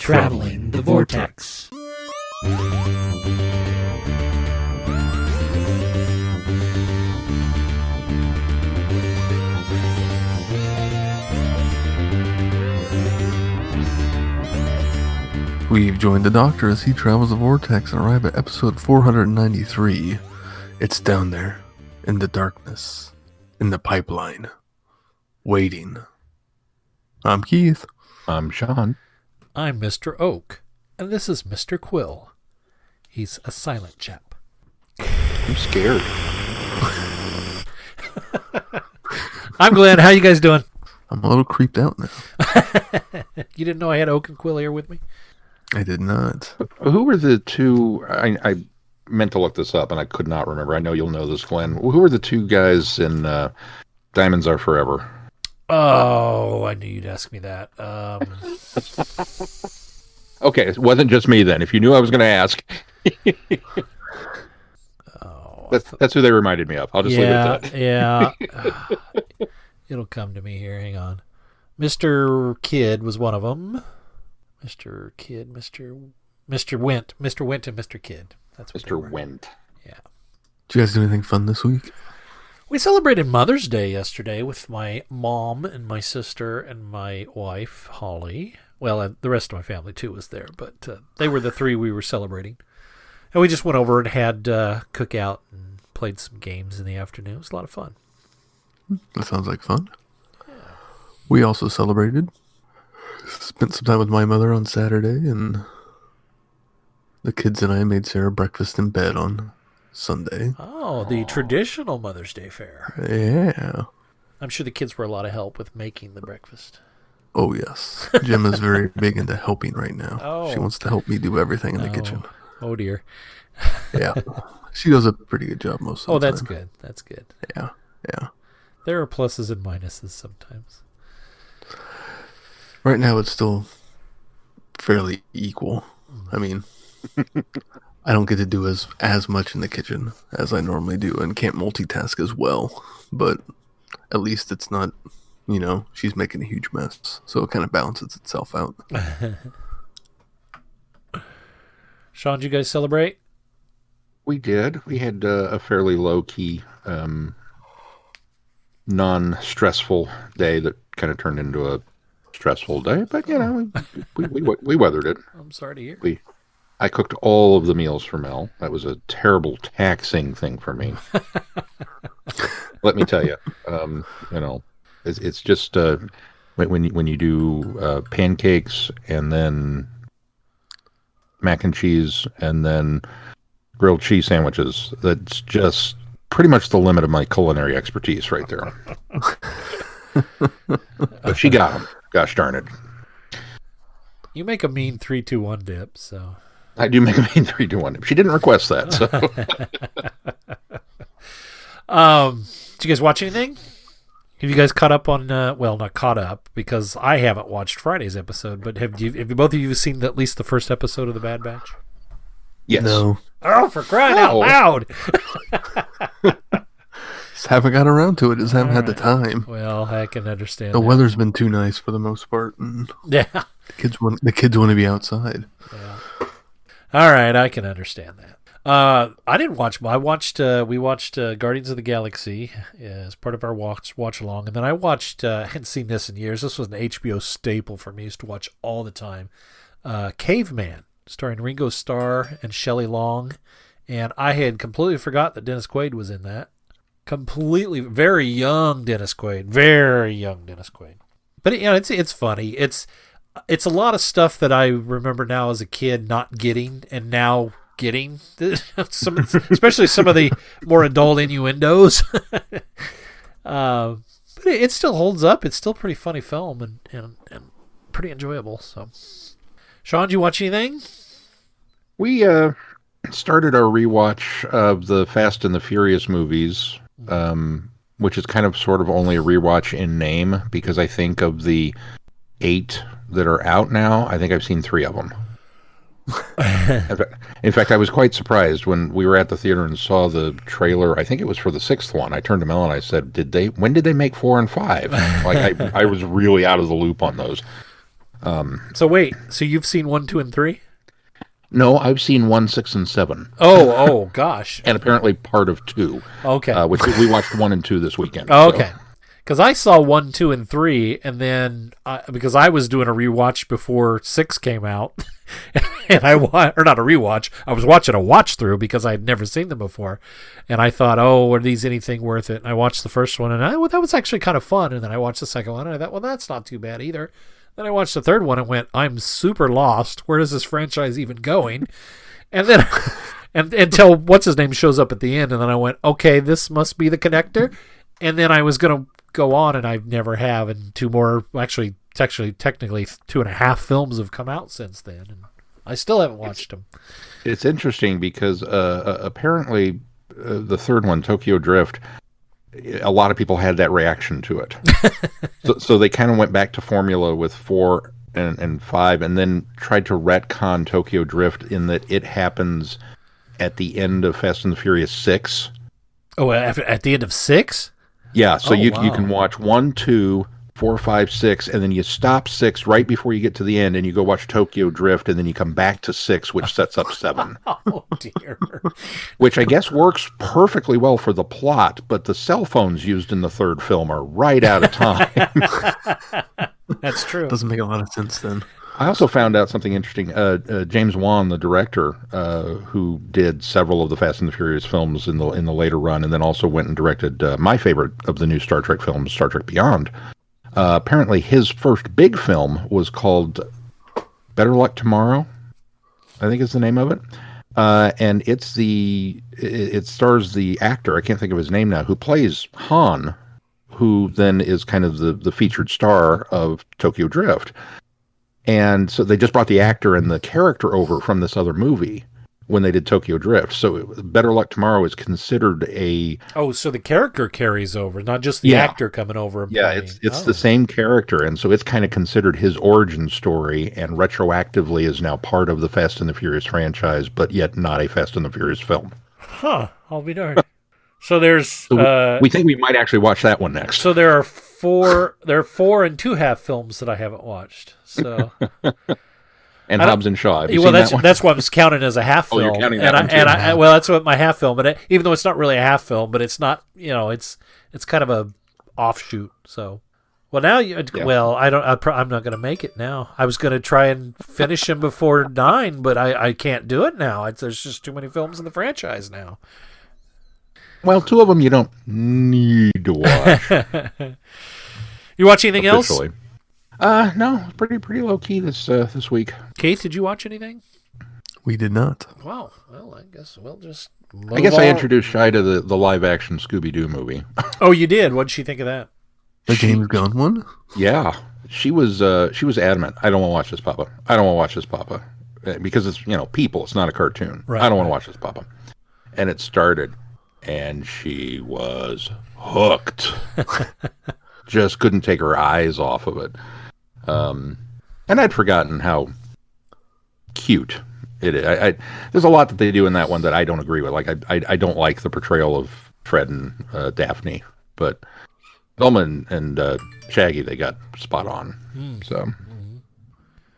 Traveling the Vortex. We've joined the Doctor as he travels the Vortex and arrive at episode 493. It's down there, in the darkness, in the pipeline, waiting. I'm Keith. I'm Sean. I'm Mr. Oak, and this is Mr. Quill. He's a silent chap. I'm scared. I'm Glenn. How you guys doing? I'm a little creeped out now. You didn't know I had Oak and Quill here with me? I did not. Who were the two? I meant to look this up, and I could not remember. I know you'll know this, Glenn. Who were the two guys in Diamonds Are Forever? Oh, I knew you'd ask me that. Okay, it wasn't just me then. If you knew I was going to ask. That's who they reminded me of. I'll just leave it at that. Yeah. It'll come to me here. Hang on. Mr. Kidd was one of them. Mr. Kidd, Mr. Went, and Mr. Kidd. That's what Mr. Went. Yeah. Did you guys do anything fun this week? We celebrated Mother's Day yesterday with my mom and my sister and my wife, Holly. Well, the rest of my family, too, was there, but they were the three we were celebrating. And we just went over and had cookout and played some games in the afternoon. It was a lot of fun. That sounds like fun. Yeah. We also celebrated. Spent some time with my mother on Saturday, and the kids and I made Sarah breakfast in bed on Sunday. Oh, the traditional Mother's Day fare. Yeah. I'm sure the kids were a lot of help with making the breakfast. Oh, yes. Jim is very big into helping right now. Oh. She wants to help me do everything in the kitchen. Oh, dear. Yeah. She does a pretty good job most of the time. Oh, that's good. That's good. Yeah. Yeah. There are pluses and minuses sometimes. Right now, it's still fairly equal. I mean, I don't get to do as much in the kitchen as I normally do and can't multitask as well. But at least it's not, she's making a huge mess. So it kind of balances itself out. Sean, did you guys celebrate? We did. We had a fairly low-key, non-stressful day that kind of turned into a stressful day, but we weathered it. I'm sorry to hear. I cooked all of the meals for Mel. That was a terrible, taxing thing for me. Let me tell you, it's just when you do pancakes and then mac and cheese and then grilled cheese sandwiches. That's just pretty much the limit of my culinary expertise right there. But she got them. Gosh darn it. You make a mean 3-2-1 dip, so. I do make a mean 3-2-1 dip. She didn't request that, so. Did you guys watch anything? Have you guys caught up on, well, not caught up, because I haven't watched Friday's episode, but have you both of you seen at least the first episode of The Bad Batch? Yes. No. Oh, for crying out loud! Just haven't got around to it. Just haven't had the time. Well, I can understand The that. weather's been too nice for the most part. And Yeah. the kids want to be outside. Yeah. All right, I can understand that. I didn't watch. We watched Guardians of the Galaxy as part of our watch along, and then I watched. I hadn't seen this in years. This was an HBO staple for me. I used to watch all the time. Caveman, starring Ringo Starr and Shelley Long, and I had completely forgot that Dennis Quaid was in that. Completely, very young Dennis Quaid. But it's funny. It's a lot of stuff that I remember now as a kid not getting, and now getting especially some of the more adult innuendos. But it still holds up. It's still a pretty funny film and pretty enjoyable. So, Sean, did you watch anything? We started our rewatch of the Fast and the Furious movies, which is kind of sort of only a rewatch in name, because I think of the 8 that are out now, I think I've seen 3 of them. In fact, I was quite surprised when we were at the theater and saw the trailer. I think it was for the 6th one. I turned to Mel and I said, when did they make 4 and 5? Like, I was really out of the loop on those. So wait, so you've seen 1, 2, and 3? No, I've seen 1, 6, and 7. Oh, gosh. And apparently part of 2. Okay. Which we watched 1 and 2 this weekend. Oh, okay. Because I saw 1, 2, and 3, and then because I was doing a rewatch before 6 came out, and or not a rewatch, I was watching a watch through because I had never seen them before, and I thought, oh, are these anything worth it? And I watched the first one, and that was actually kind of fun. And then I watched the second one, and I thought, well, that's not too bad either. Then I watched the third one and went, I'm super lost. Where is this franchise even going? And then until what's his name shows up at the end, and then I went, okay, this must be the connector. And then I was going to go on, and I never have. And 2 more, actually, technically 2.5 films have come out since then, and I still haven't watched them. It's interesting because apparently the third one, Tokyo Drift, a lot of people had that reaction to it. so they kind of went back to formula with 4 and 5, and then tried to retcon Tokyo Drift in that it happens at the end of Fast and the Furious 6. Oh, at the end of 6? Yeah, so you wow. can watch 1, 2, 4, 5, 6, and then you stop 6 right before you get to the end, and you go watch Tokyo Drift, and then you come back to 6, which sets up 7. Oh, dear. Which I guess works perfectly well for the plot, but the cell phones used in the third film are right out of time. That's true. Doesn't make a lot of sense then. I also found out something interesting. James Wan, the director, who did several of the Fast and the Furious films in the later run, and then also went and directed my favorite of the new Star Trek films, Star Trek Beyond. Apparently, his first big film was called Better Luck Tomorrow, I think is the name of it. And it stars the actor, I can't think of his name now, who plays Han, who then is kind of the featured star of Tokyo Drift. And so they just brought the actor and the character over from this other movie when they did Tokyo Drift. So Better Luck Tomorrow is considered a... Oh, so the character carries over, not just the actor coming over and playing. It's the same character, and so it's kind of considered his origin story, and retroactively is now part of the Fast and the Furious franchise, but yet not a Fast and the Furious film. Huh, I'll be darned. So there's... So we think we might actually watch that one next. So there are 4 and 2.5 films that I haven't watched. So... And Hobbs and Shaw. That's what I'm counting as a half film. Oh, you're counting that one too. Well, that's what my half film. But even though it's not really a half film, but it's not. It's kind of a offshoot. So, well, now I'm not going to make it now. I was going to try and finish him before 9, but I can't do it now. There's just too many films in the franchise now. Well, 2 of them you don't need to watch. You watch anything else? No, pretty low key this week. Keith, did you watch anything? We did not. Wow. Well, I guess we'll just. I introduced Shai to the live action Scooby Doo movie. Oh, you did. What did she think of that? The James Gunn one? Yeah, she was adamant. I don't want to watch this, Papa. I don't want to watch this, Papa, because it's people. It's not a cartoon. Right, I don't want to watch this, Papa. And it started, and she was hooked. Just couldn't take her eyes off of it. And I'd forgotten how cute it is. There's a lot that they do in that one that I don't agree with. Like I don't like the portrayal of Fred and Daphne, but Velma and Shaggy, they got spot on. So,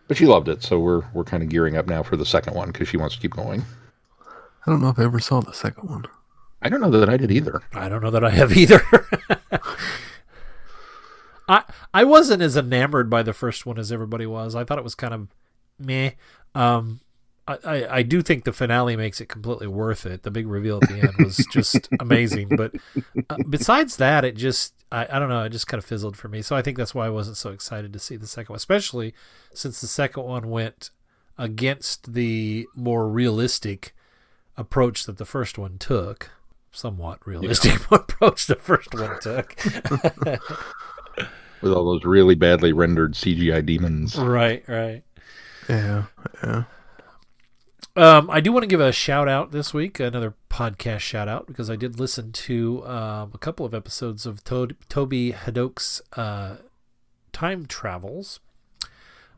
but she loved it. So we're kind of gearing up now for the second one because she wants to keep going. I don't know if I ever saw the second one. I don't know that I did either. I don't know that I have either. I wasn't as enamored by the first one as everybody was. I thought it was kind of meh. I do think the finale makes it completely worth it. The big reveal at the end was just amazing. But besides that, it just, I don't know, it just kind of fizzled for me. So I think that's why I wasn't so excited to see the second one, especially since the second one went against the more realistic approach that the first one took. Somewhat realistic approach the first one took. With all those really badly rendered CGI demons. Right. Yeah. I do want to give a shout out this week, another podcast shout out, because I did listen to a couple of episodes of Toby Hadoke's Time Travels,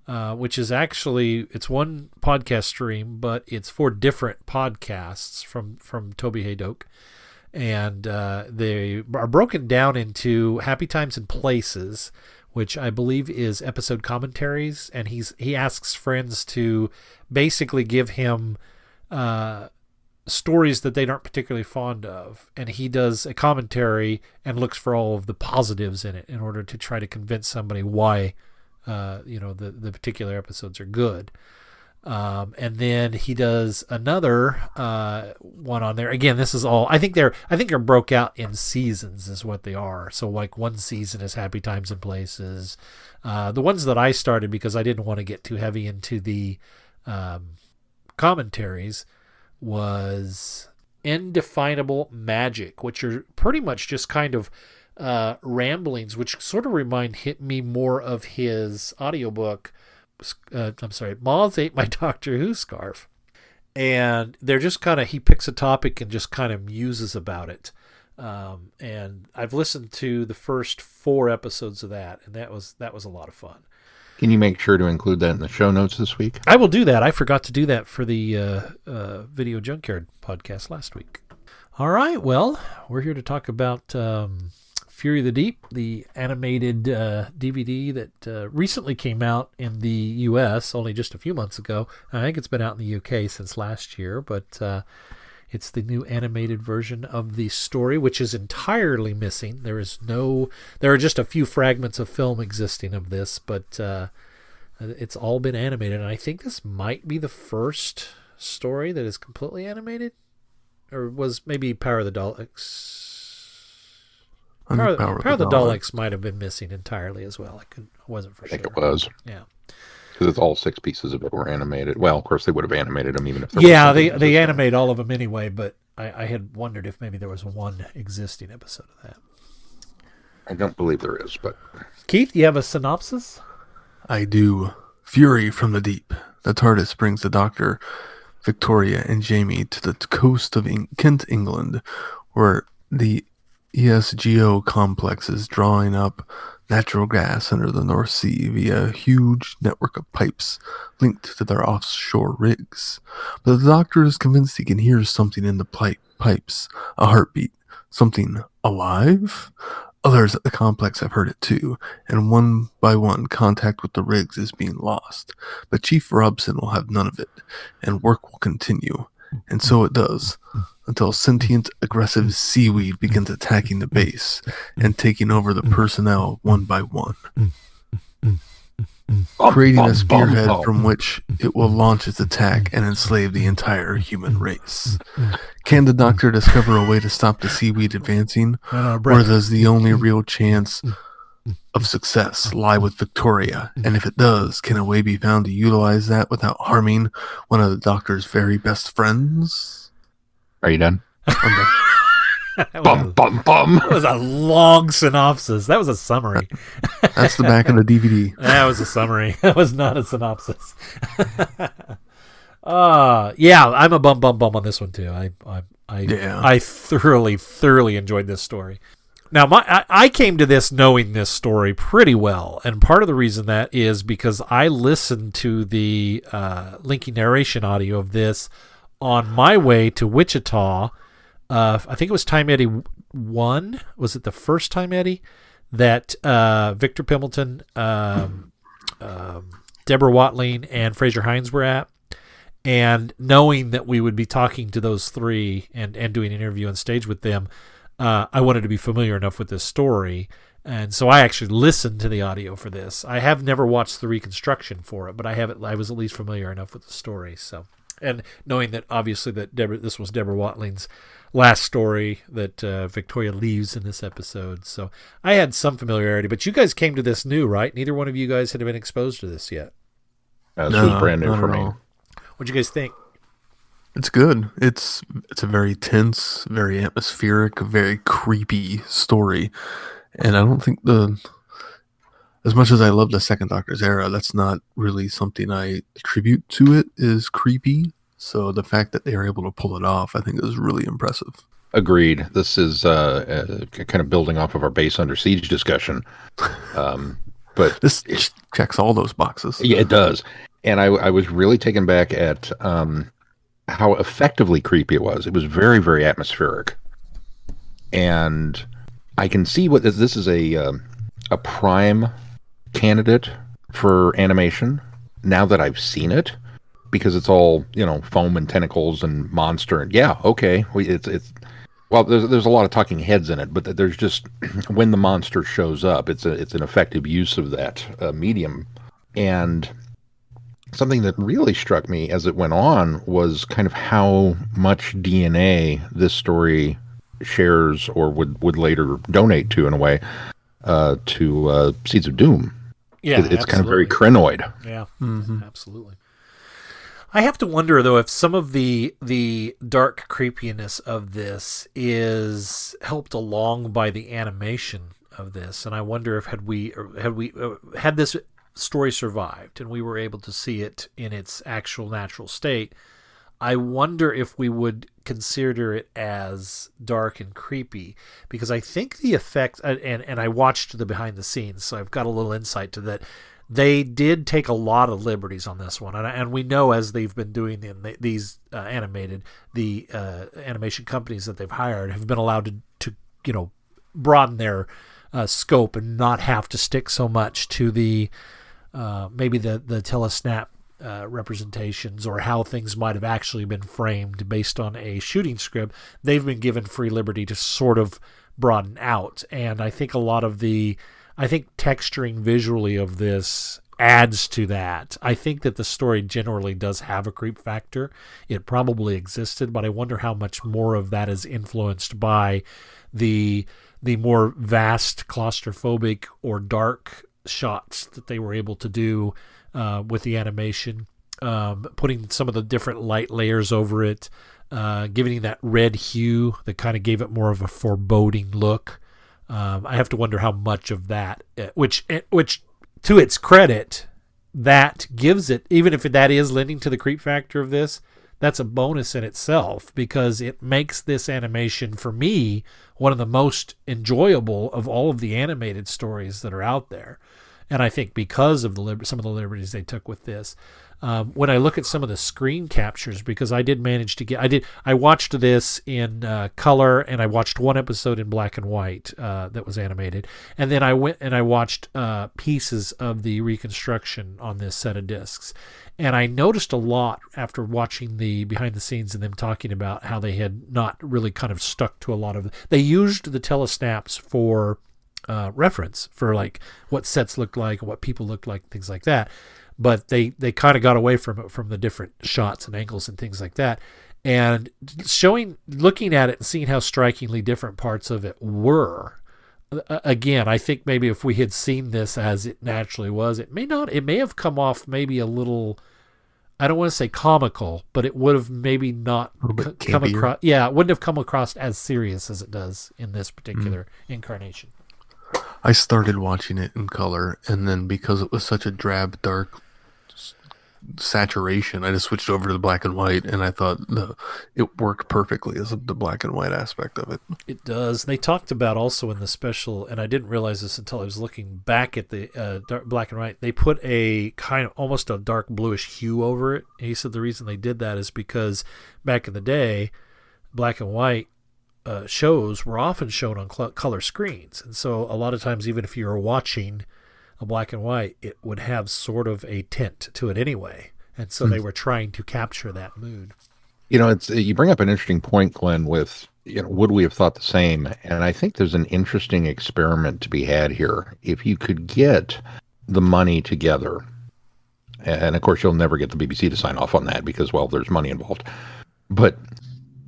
which is actually, it's one podcast stream, but it's 4 different podcasts from Toby Hadoke. And they are broken down into Happy Times and Places, which I believe is episode commentaries, and he asks friends to basically give him stories that they aren't particularly fond of, and he does a commentary and looks for all of the positives in it in order to try to convince somebody why the particular episodes are good. And then he does another one on there. Again, this is all I think they're broke out in seasons is what they are. So like one season is Happy Times and Places. The ones that I started because I didn't want to get too heavy into the commentaries was Indefinable Magic, which are pretty much just kind of ramblings, which sort of remind me more of his audiobook. Moths Ate My Doctor Who Scarf. And they're just kind of, he picks a topic and just kind of muses about it. And I've listened to the first 4 episodes of that, and that was a lot of fun. Can you make sure to include that in the show notes this week? I will do that. I forgot to do that for the Video Junkyard podcast last week. All right, well, we're here to talk about Fury of the Deep, the animated DVD that recently came out in the U.S. only just a few months ago. I think it's been out in the U.K. since last year, but it's the new animated version of the story, which is entirely missing. There are just a few fragments of film existing of this, but it's all been animated. And I think this might be the first story that is completely animated, or was maybe Power of the Daleks. Power of the Daleks might have been missing entirely as well. I wasn't for sure. I think it was. Yeah. Because it's all 6 pieces of it were animated. Well, of course, they would have animated them even if there was they animate all of them anyway, but I had wondered if maybe there was one existing episode of that. I don't believe there is, but... Keith, do you have a synopsis? I do. Fury from the Deep. The TARDIS brings the Doctor, Victoria, and Jamie to the coast of Kent, England, where the ESGO complex is drawing up natural gas under the North Sea via a huge network of pipes linked to their offshore rigs. But the Doctor is convinced he can hear something in the pipes, a heartbeat, something alive? Others at the complex have heard it too, and one by one contact with the rigs is being lost. But Chief Robson will have none of it, and work will continue. And so it does, until sentient, aggressive seaweed begins attacking the base and taking over the personnel one by one, creating a spearhead from which it will launch its attack and enslave the entire human race. Can the Doctor discover a way to stop the seaweed advancing, or does the only real chance of success lie with Victoria? And if it does, can a way be found to utilize that without harming one of the Doctor's very best friends? Are you done? That was a long synopsis. That was a summary. That's the back of the DVD. That was a summary. That was not a synopsis. Yeah, I'm a bum on this one too. I thoroughly enjoyed this story. Now, I came to this knowing this story pretty well, and part of the reason that is because I listened to the linking narration audio of this on my way to Wichita. I think it was Time Eddie 1. Was it the first Time Eddie that Victor Pimbleton, Deborah Watling, and Fraser Hines were at? And knowing that we would be talking to those three and doing an interview on stage with them, I wanted to be familiar enough with this story. And so I actually listened to the audio for this. I have never watched the reconstruction for it, but I was at least familiar enough with the story. So, and knowing that obviously that this was Deborah Watling's last story that Victoria leaves in this episode. So I had some familiarity, but you guys came to this new, right? Neither one of you guys had been exposed to this yet. This was brand new for me. What'd you guys think? It's good. It's a very tense, very atmospheric, very creepy story. And I don't think as much as I love the Second Doctor's era, that's not really something I attribute to it is creepy. So the fact that they are able to pull it off, I think is really impressive. Agreed. This is kind of building off of our base under siege discussion. But this checks all those boxes. Yeah, it does. And I was really taken back at how effectively creepy it was. It was very, very atmospheric. And I can see what this is a prime candidate for animation now that I've seen it, because it's all, foam and tentacles and monster. And yeah, okay. Well, there's a lot of talking heads in it, but there's just, when the monster shows up, it's an effective use of that medium. And something that really struck me as it went on was kind of how much DNA this story shares, or would later donate to, in a way, to Seeds of Doom. Yeah, it's kind of very Krinoid. Yeah, absolutely. I have to wonder, though, if some of the dark creepiness of this is helped along by the animation of this, and I wonder if had this story survived and we were able to see it in its actual natural state, I wonder if we would consider it as dark and creepy, because I think the effect, and I watched the behind the scenes, so I've got a little insight to that. They did take a lot of liberties on this one, and we know as they've been doing these animation companies that they've hired have been allowed to broaden their scope and not have to stick so much to the maybe the telesnap representations or how things might have actually been framed based on a shooting script. They've been given free liberty to sort of broaden out, and I think texturing visually of this adds to that. I think that the story generally does have a creep factor. It probably existed, but I wonder how much more of that is influenced by the more vast claustrophobic or dark shots that they were able to do with the animation, putting some of the different light layers over it, giving it that red hue that kind of gave it more of a foreboding look. I have to wonder how much of that, which to its credit, that gives it, even if that is lending to the creep factor of this, that's a bonus in itself, because it makes this animation, for me, one of the most enjoyable of all of the animated stories that are out there. And I think because of some of the liberties they took with this, when I look at some of the screen captures, because I did manage to I watched this in color, and I watched one episode in black and white that was animated, and then I went and I watched pieces of the reconstruction on this set of discs, and I noticed a lot after watching the behind the scenes and them talking about how they had not really kind of stuck to a lot of. They used the telesnaps for reference for like what sets looked like, what people looked like, things like that. But they kind of got away from it, from the different shots and angles and things like that. And looking at it and seeing how strikingly different parts of it were. Again, I think maybe if we had seen this as it naturally was, it may have come off maybe a little, I don't want to say comical, but it would have maybe not come across. Yeah, it wouldn't have come across as serious as it does in this particular incarnation. I started watching it in color, and then because it was such a drab, dark saturation, I just switched over to the black and white, and I thought it worked perfectly as the black and white aspect of it. It does. They talked about also in the special, and I didn't realize this until I was looking back at the dark, black and white, they put a kind of almost a dark bluish hue over it. And he said the reason they did that is because back in the day, black and white shows were often shown on color screens, and so a lot of times, even if you were watching a black and white, it would have sort of a tint to it anyway, and so they were trying to capture that mood. You bring up an interesting point, Glenn, with would we have thought the same? And I think there's an interesting experiment to be had here. If you could get the money together, and of course you'll never get the BBC to sign off on that because, well, there's money involved, but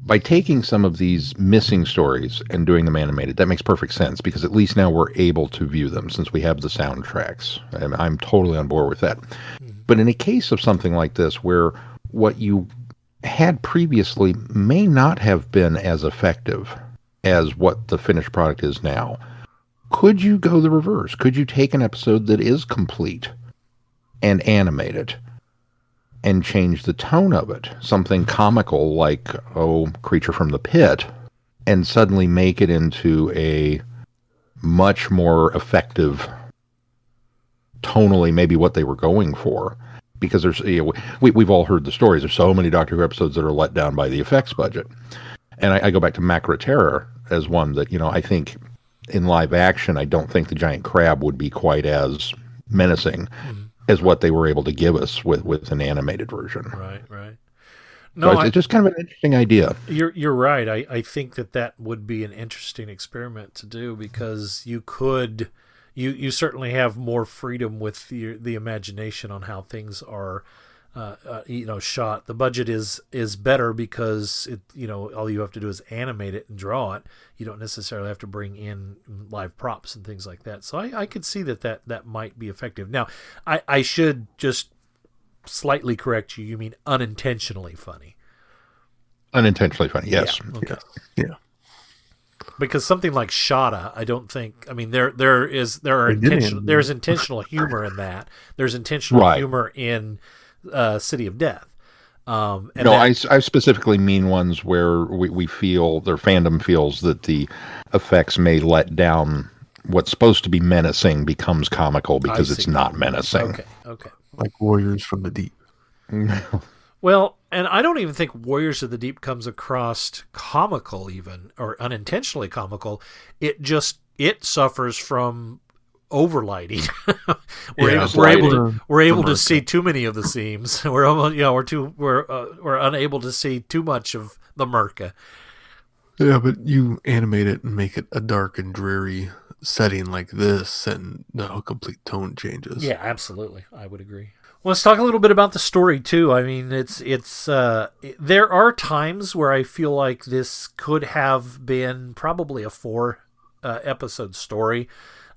by taking some of these missing stories and doing them animated, that makes perfect sense, because at least now we're able to view them since we have the soundtracks. And I'm totally on board with that. But in a case of something like this, where what you had previously may not have been as effective as what the finished product is now, could you go the reverse? Could you take an episode that is complete and animate it and change the tone of it, something comical like, Creature from the Pit, and suddenly make it into a much more effective, tonally maybe what they were going for? Because there's, we've all heard the stories. There's so many Doctor Who episodes that are let down by the effects budget. And I go back to Macra Terror as one that, I think in live action, I don't think the giant crab would be quite as menacing as what they were able to give us with an animated version. Right. No, it's just kind of an interesting idea. You're right. I think that would be an interesting experiment to do, because you certainly have more freedom with the imagination on how things are shot. The budget is better because all you have to do is animate it and draw it. You don't necessarily have to bring in live props and things like that. So I could see that might be effective. Now, I should just slightly correct you. You mean unintentionally funny. Unintentionally funny, yes. Yeah. Okay. Yeah. Because something like Shada, I don't think. I mean, there's intentional humor in that. There's intentional humor in City of Death. I specifically mean ones where we feel, their fandom feels that the effects may let down what's supposed to be menacing becomes comical because it's not menacing. Okay. Like Warriors from the Deep. Well, and I don't even think Warriors of the Deep comes across comical even, or unintentionally comical. It suffers from overlighting. We're able to see too many of the seams. We're unable to see too much of the Merca. Yeah, but you animate it and make it a dark and dreary setting like this, and the complete tone changes. Yeah, absolutely. I would agree. Well, let's talk a little bit about the story too. I mean, there are times where I feel like this could have been probably a 4 episode story.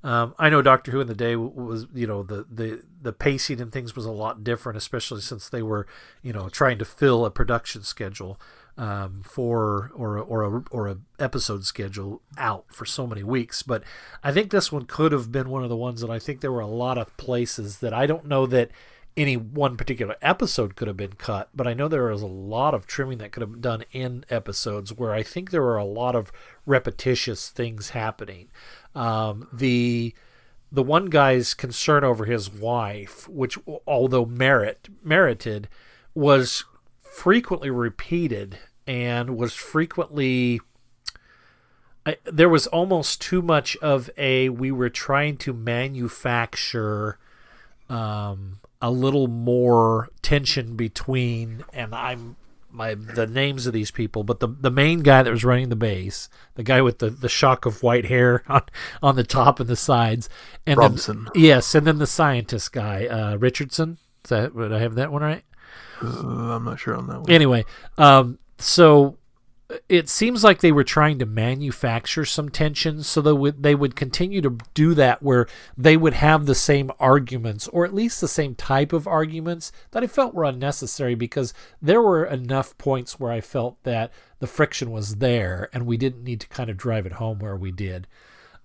I know Doctor Who in the day was, the pacing and things was a lot different, especially since they were, trying to fill a production schedule or a episode schedule out for so many weeks. But I think this one could have been one of the ones that I think there were a lot of places that I don't know that any one particular episode could have been cut, but I know there was a lot of trimming that could have been done in episodes where I think there were a lot of repetitious things happening. The one guy's concern over his wife, which although merited, was frequently repeated and was frequently... there was almost too much of we were trying to manufacture a little more tension between, and the names of these people, but the main guy that was running the base, the guy with the shock of white hair on the top and the sides, and Robson. And then the scientist guy, Richardson. Would I have that one right? I'm not sure on that one. Anyway, so it seems like they were trying to manufacture some tension so they would continue to do that, where they would have the same arguments, or at least the same type of arguments, that I felt were unnecessary, because there were enough points where I felt that the friction was there and we didn't need to kind of drive it home where we did.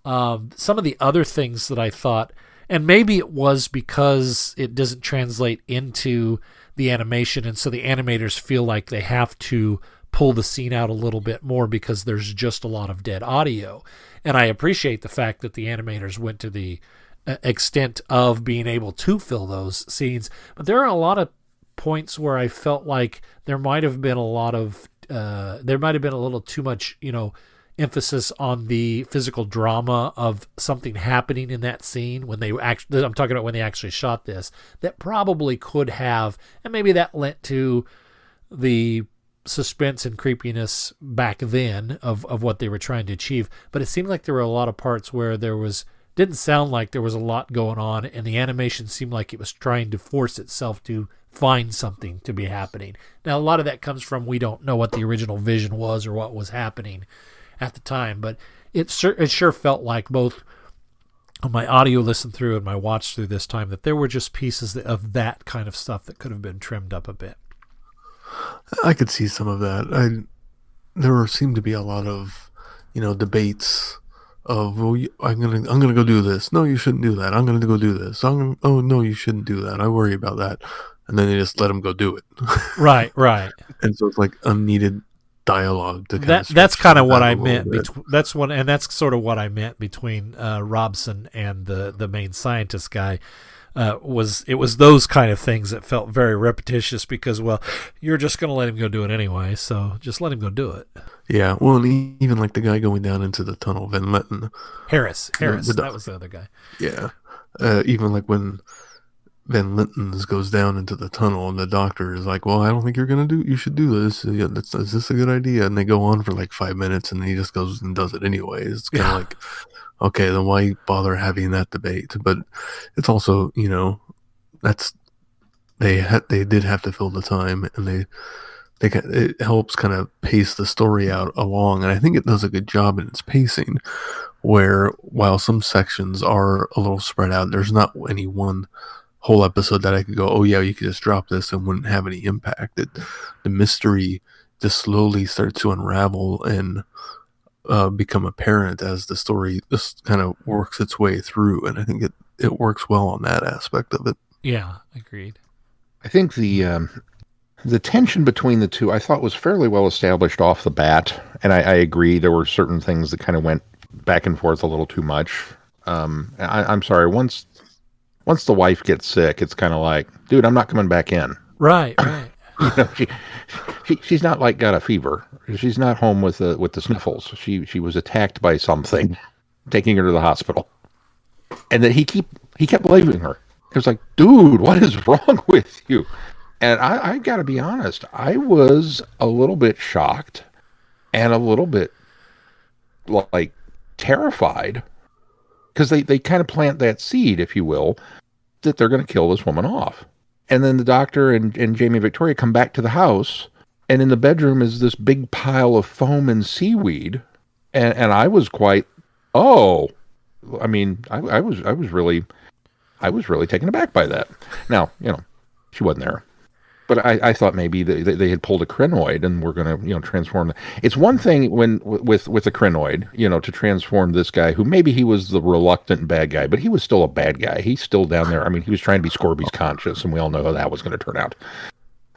Some of the other things that I thought, and maybe it was because it doesn't translate into the animation, and so the animators feel like they have to pull the scene out a little bit more because there's just a lot of dead audio. And I appreciate the fact that the animators went to the extent of being able to fill those scenes. But there are a lot of points where I felt like there might have been a little too much, emphasis on the physical drama of something happening in that scene when I'm talking about when they actually shot this, that probably could have, and maybe that lent to the suspense and creepiness back then of what they were trying to achieve. But it seemed like there were a lot of parts where didn't sound like there was a lot going on, and the animation seemed like it was trying to force itself to find something to be happening. Now, a lot of that comes from we don't know what the original vision was or what was happening at the time, but it sure felt like, both on my audio listen through and my watch through this time, that there were just pieces of that kind of stuff that could have been trimmed up a bit. I could see some of that. There seemed to be a lot of, debates of, well, I'm gonna go do this. No, you shouldn't do that. I'm gonna go do this. Oh no, you shouldn't do that. I worry about that. And then they just let them go do it. Right. And so it's like unneeded dialogue to that's kind of what I meant. That's sort of what I meant between Robson and the main scientist guy. It was those kind of things that felt very repetitious because, well, you're just going to let him go do it anyway, so just let him go do it. Yeah, well, and even like the guy going down into the tunnel, Van Letten. Harris, that was the other guy. Yeah, Even like when Van Lintens goes down into the tunnel and the doctor is like, well, I don't think you should do this. Yeah, is this a good idea? And they go on for like 5 minutes and he just goes and does it anyways. It's kind of like, okay, then why bother having that debate? But it's also, that's, they did have to fill the time, and it helps kind of pace the story out along. And I think it does a good job in its pacing, where while some sections are a little spread out, there's not any one whole episode that I could go, oh yeah, you could just drop this and wouldn't have any impact. The mystery just slowly starts to unravel and become apparent as the story just kind of works its way through. And I think it works well on that aspect of it. Yeah, agreed. I think the tension between the two I thought was fairly well established off the bat, and I agree there were certain things that kind of went back and forth a little too much. I'm sorry, once the wife gets sick, it's kind of like, dude, I'm not coming back in. Right. She's not like got a fever. She's not home with the sniffles. She was attacked by something, taking her to the hospital, and then he kept leaving her. It was like, dude, what is wrong with you? And I got to be honest, I was a little bit shocked and a little bit like terrified, because they kind of plant that seed, if you will, that they're going to kill this woman off. And then the doctor and Jamie and Victoria come back to the house, and in the bedroom is this big pile of foam and seaweed. And I was quite, I mean, I was really taken aback by that. Now, she wasn't there. But I thought maybe they had pulled a crinoid and were going to, transform. It's one thing when with a crinoid, to transform this guy who maybe he was the reluctant bad guy, but he was still a bad guy. He's still down there. I mean, he was trying to be Scorby's conscious, and we all know how that was going to turn out.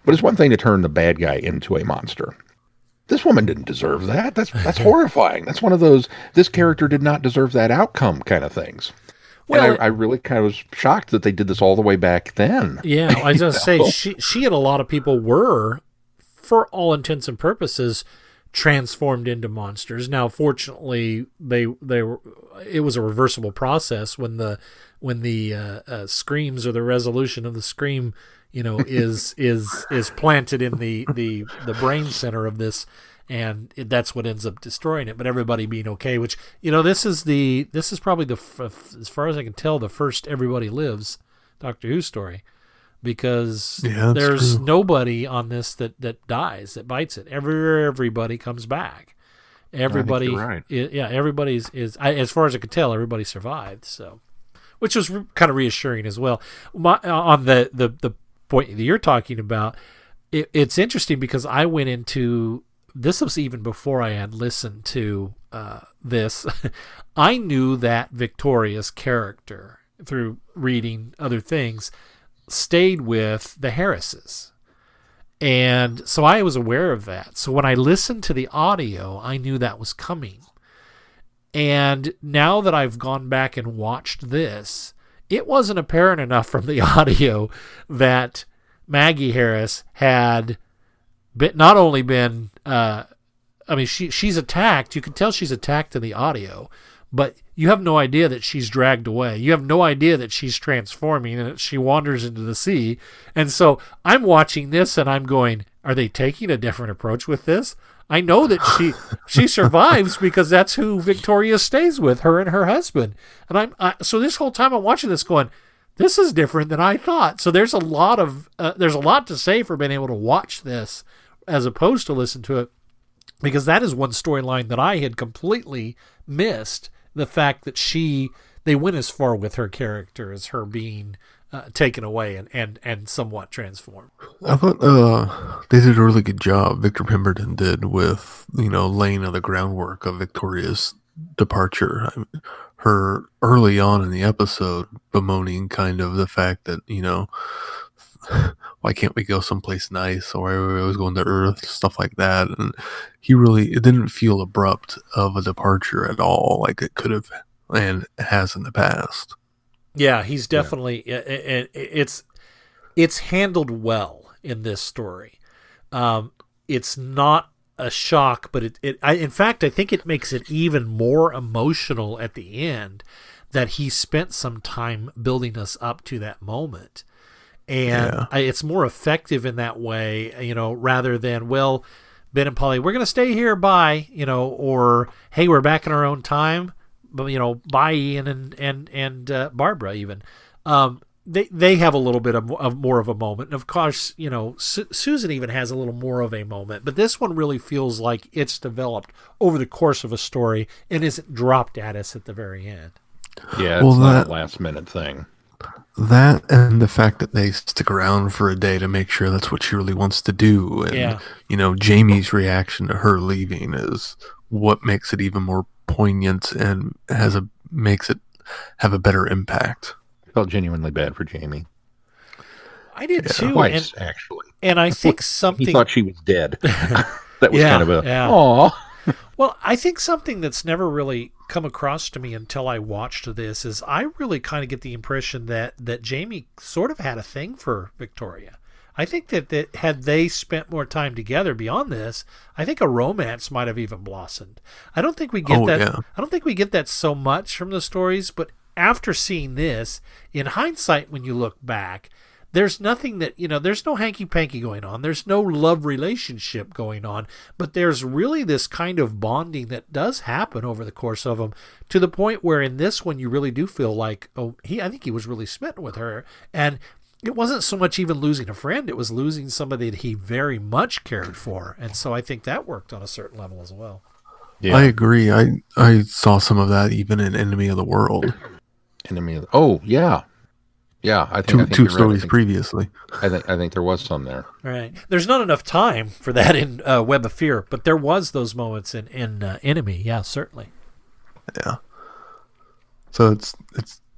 But it's one thing to turn the bad guy into a monster. This woman didn't deserve that. That's horrifying. That's one of those, this character did not deserve that outcome kind of things. Well, and I really kind of was shocked that they did this all the way back then. Yeah, I was going to say, she and a lot of people were, for all intents and purposes, transformed into monsters. Now, fortunately, they were. It was a reversible process when the screams, or the resolution of the scream, is planted in the brain center of this. And that's what ends up destroying it. But everybody being okay, which, this is probably as far as I can tell, the first Everybody Lives Doctor Who story, because there's nobody on this that dies, that bites it. Everybody comes back. Everybody, right. Everybody's as far as I could tell, everybody survived. So, which was kind of reassuring as well. On the point that you're talking about, it's interesting because I went into. This was even before I had listened to this. I knew that Victoria's character, through reading other things, stayed with the Harrises. And so I was aware of that. So when I listened to the audio, I knew that was coming. And now that I've gone back and watched this, it wasn't apparent enough from the audio that Maggie Harris had not only been, she's attacked. You can tell she's attacked in the audio, but you have no idea that she's dragged away. You have no idea that she's transforming and that she wanders into the sea. And so I'm watching this and I'm going, are they taking a different approach with this? I know that she survives because that's who Victoria stays with, her and her husband. And so this whole time I'm watching this going, this is different than I thought. So there's a lot to say for being able to watch this as opposed to listen to it, because that is one storyline that I had completely missed, the fact that they went as far with her character as her being taken away and somewhat transformed. I thought they did a really good job, Victor Pemberton did, with laying the groundwork of Victoria's departure. Her early on in the episode bemoaning kind of the fact that why can't we go someplace nice, or why are we always going to Earth, stuff like that. And it didn't feel abrupt of a departure at all, like it could have and has in the past. Yeah, he's definitely it's handled well in this story. It's not a shock, but in fact I think it makes it even more emotional at the end, that he spent some time building us up to that moment. And it's more effective in that way, rather than, well, Ben and Polly, we're going to stay here, bye, or, hey, we're back in our own time, but, bye, Ian and Barbara even. They have a little bit of more of a moment. And of course, Susan even has a little more of a moment. But this one really feels like it's developed over the course of a story and isn't dropped at us at the very end. Yeah, it's not a last-minute thing. That and the fact that they stick around for a day to make sure that's what she really wants to do. And, Jamie's reaction to her leaving is what makes it even more poignant and makes it have a better impact. I felt genuinely bad for Jamie. I did too. Twice, actually. And I think something... He thought she was dead. That was kind of a, aw. Well, I think something that's never really come across to me until I watched this is I really kind of get the impression that Jamie sort of had a thing for Victoria. I think that had they spent more time together beyond this, I think a romance might have even blossomed. I don't think we get that. Yeah. I don't think we get that so much from the stories, but after seeing this, in hindsight, when you look back, there's nothing that, there's no hanky-panky going on. There's no love relationship going on. But there's really this kind of bonding that does happen over the course of them, to the point where in this one you really do feel like, I think he was really smitten with her. And it wasn't so much even losing a friend. It was losing somebody that he very much cared for. And so I think that worked on a certain level as well. Yeah. I agree. I saw some of that even in Enemy of the World. Oh, yeah. Yeah, I think two stories previously. I think there was some there. Right. There's not enough time for that in Web of Fear, but there was those moments in Enemy. Yeah, certainly. Yeah. So it's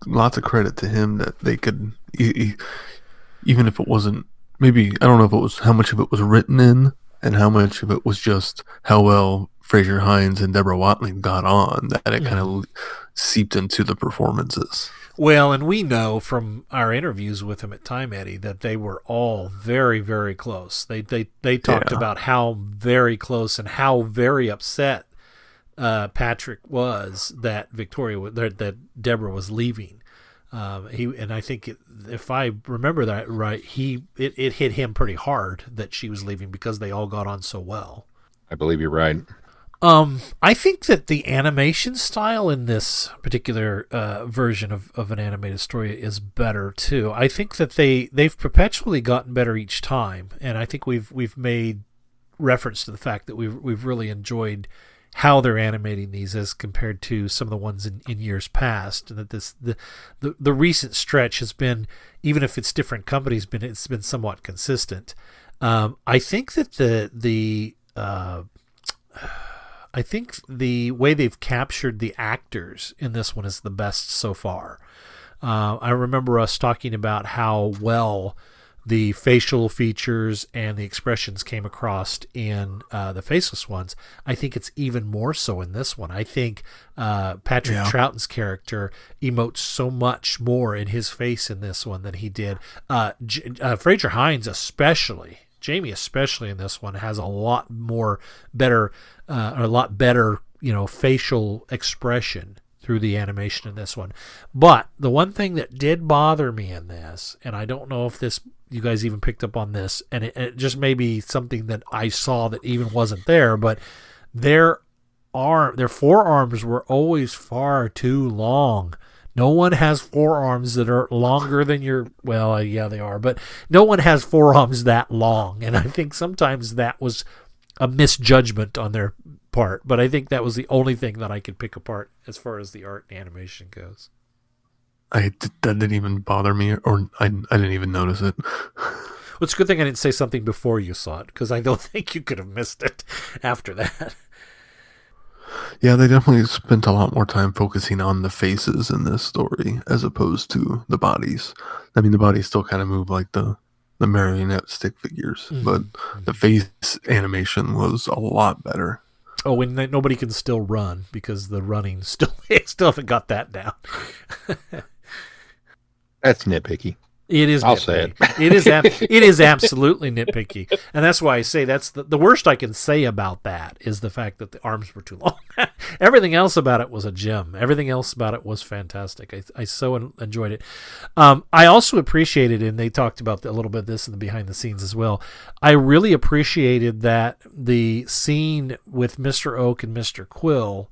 lots of credit to him that they could, even if it wasn't, maybe, I don't know if it was how much of it was written in and how much of it was just how well Fraser Hines and Deborah Watling got on, that it kind of seeped into the performances. Well, and we know from our interviews with him at Time Eddie that they were all very, very close. They talked about how very close and how very upset Patrick was that that Deborah was leaving. And I think if I remember that right, it hit him pretty hard that she was leaving because they all got on so well. I believe you're right. I think that the animation style in this particular version of an animated story is better too. I think that they've perpetually gotten better each time, and I think we've made reference to the fact that we've really enjoyed how they're animating these as compared to some of the ones in years past, and that the recent stretch has been, even if it's different companies, it's been somewhat consistent. I think that I think the way they've captured the actors in this one is the best so far. I remember us talking about how well the facial features and the expressions came across in the faceless ones. I think it's even more so in this one. I think Patrick Troughton's character emotes so much more in his face in this one than he did. Fraser Hines especially. Jamie especially in this one has a lot better, facial expression through the animation in this one. But the one thing that did bother me in this, and I don't know if you guys even picked up on this, and it just may be something that I saw that even wasn't there, but their forearms were always far too long. No one has forearms that are longer than they are, but no one has forearms that long. And I think sometimes that was a misjudgment on their part, but I think that was the only thing that I could pick apart as far as the art and animation goes. That didn't even bother me, or I didn't even notice it. Well, it's a good thing I didn't say something before you saw it, because I don't think you could have missed it after that. Yeah, they definitely spent a lot more time focusing on the faces in this story as opposed to the bodies. I mean, the bodies still kind of move like the marionette stick figures, but the face animation was a lot better. Oh, and nobody can still run because the running still haven't got that down. That's nitpicky. It is. I'll nitpicky. say it. It is absolutely nitpicky, and that's why I say that's the worst I can say about that is the fact that the arms were too long. Everything else about it was a gem. Everything else about it was fantastic. I so enjoyed it. I also appreciated, and they talked about a little bit of this in the behind the scenes as well. I really appreciated that the scene with Mr. Oak and Mr. Quill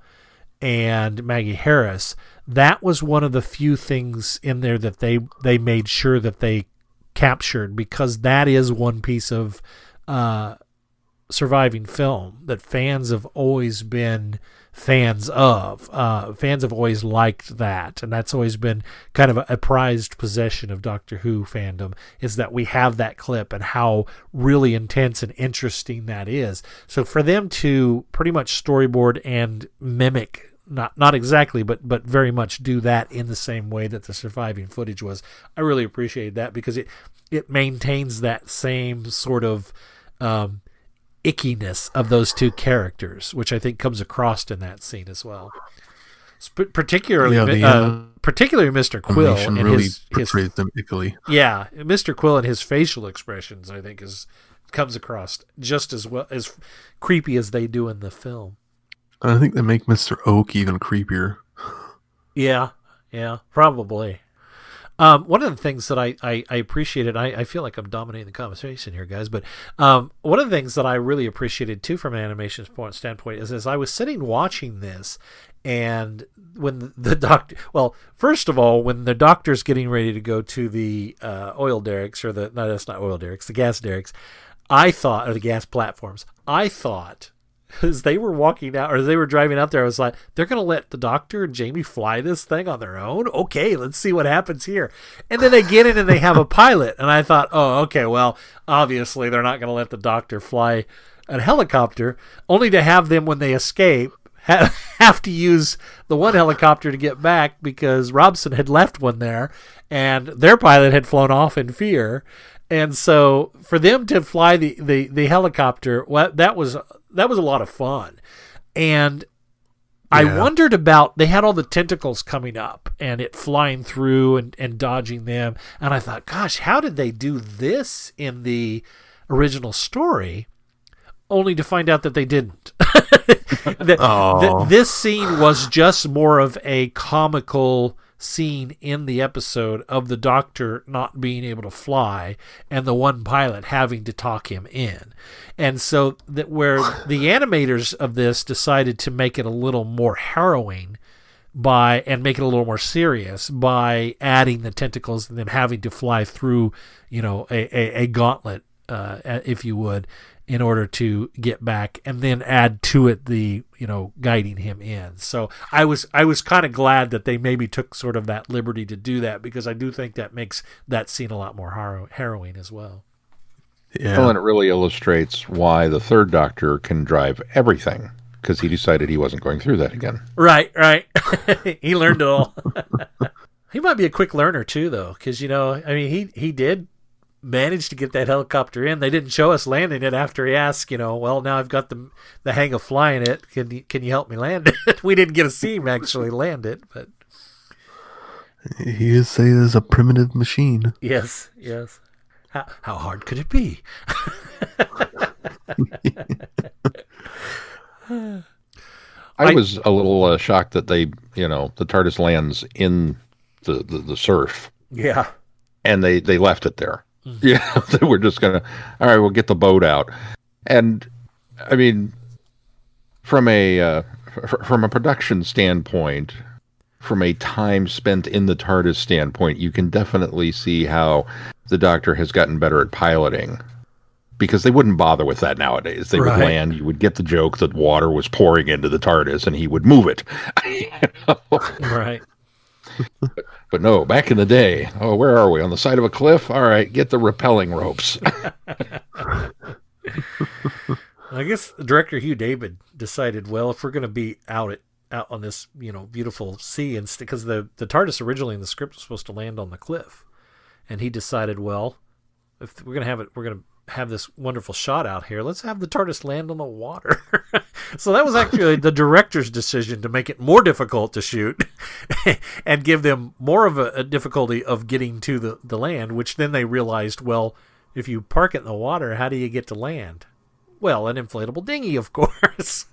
and Maggie Harris, that was one of the few things in there that they made sure that they captured, because that is one piece of surviving film that fans have always been fans of. Fans have always liked that, and that's always been kind of a prized possession of Doctor Who fandom, is that we have that clip and how really intense and interesting that is. So for them to pretty much storyboard and mimic, not exactly, but very much do that in the same way that the surviving footage was, I really appreciated that, because it maintains that same sort of ickiness of those two characters, which I think comes across in that scene as well. Particularly Mr. Quill and really his portrays them ickily. Yeah, Mr. Quill and his facial expressions, I think, comes across just as well, as creepy as they do in the film. I think they make Mr. Oak even creepier. Yeah, probably. One of the things that I appreciated, I feel like I'm dominating the conversation here, guys, but one of the things that I really appreciated too from an animation standpoint is as I was sitting watching this, and when the doctor, well, first of all, when the doctor's getting ready to go to the oil derricks, or that's not oil derricks, the gas derricks, or the gas platforms, I thought, as they were walking out, or as they were driving out there, I was like, they're going to let the Doctor and Jamie fly this thing on their own? Okay, let's see what happens here. And then they get in and they have a pilot. And I thought, oh, okay, well, obviously they're not going to let the Doctor fly a helicopter, only to have them, when they escape, have to use the one helicopter to get back, because Robson had left one there and their pilot had flown off in fear. And so for them to fly the helicopter, well, that was a lot of fun. And I wondered about, they had all the tentacles coming up and it flying through and dodging them. And I thought, gosh, how did they do this in the original story? Only to find out that they didn't. This scene was just more of a comical scene in the episode of the Doctor not being able to fly and the one pilot having to talk him in. And so that where the animators of this decided to make it a little more harrowing and make it a little more serious by adding the tentacles and them having to fly through, a gauntlet, if you would, in order to get back, and then add to it the, guiding him in. So I was kind of glad that they maybe took sort of that liberty to do that, because I do think that makes that scene a lot more harrowing as well. Yeah. Well, and it really illustrates why the third Doctor can drive everything, because he decided he wasn't going through that again. Right. He learned it all. He might be a quick learner too, though, because, he did managed to get that helicopter in. They didn't show us landing it after he asked, well, now I've got the hang of flying it. Can you help me land it? We didn't get to see him actually land it, but he is say it is a primitive machine. Yes. How hard could it be? I was a little shocked that they, the TARDIS lands in the surf. Yeah. And they left it there. Yeah, they were just gonna, all right, we'll get the boat out. And I mean, from a production standpoint, from a time spent in the TARDIS standpoint, you can definitely see how the Doctor has gotten better at piloting, because they wouldn't bother with that nowadays. They would land, you would get the joke that water was pouring into the TARDIS, and he would move it. Right. But no, back in the day, where are we? On the side of a cliff? All right, get the rappelling ropes. I guess director Hugh David decided, well, if we're going to be out on this, beautiful sea, and because the TARDIS originally in the script was supposed to land on the cliff, and he decided, well, if we're going to have this wonderful shot out here, let's have the TARDIS land on the water. So that was actually the director's decision to make it more difficult to shoot and give them more of a difficulty of getting to the land, which then they realized, well, if you park it in the water, how do you get to land? Well, an inflatable dinghy, of course.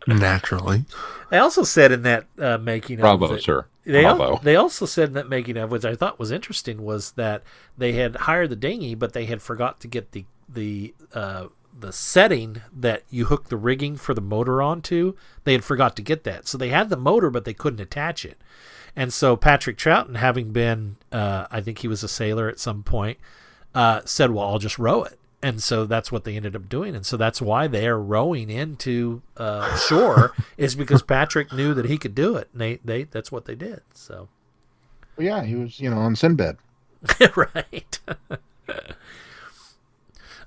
Naturally. They also said in that making of Bravo, that- sir. They Bravo. they also said in that making of, which I thought was interesting, was that they had hired the dinghy, but they had forgot to get the setting that you hook the rigging for the motor onto. They had forgot to get that, so they had the motor, but they couldn't attach it. And so Patrick Troughton, having been, I think he was a sailor at some point, said, "Well, I'll just row it." And so that's what they ended up doing. And so that's why they are rowing into shore, is because Patrick knew that he could do it. And they that's what they did. So, Well, yeah, he was, on Sinbad. right.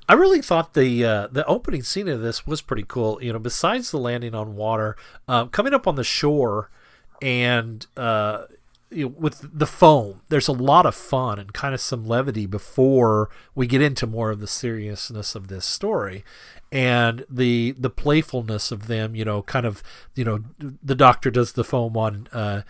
I really thought the opening scene of this was pretty cool. Besides the landing on water, coming up on the shore, and with the foam, there's a lot of fun and kind of some levity before we get into more of the seriousness of this story, and the playfulness of them. The doctor does the foam on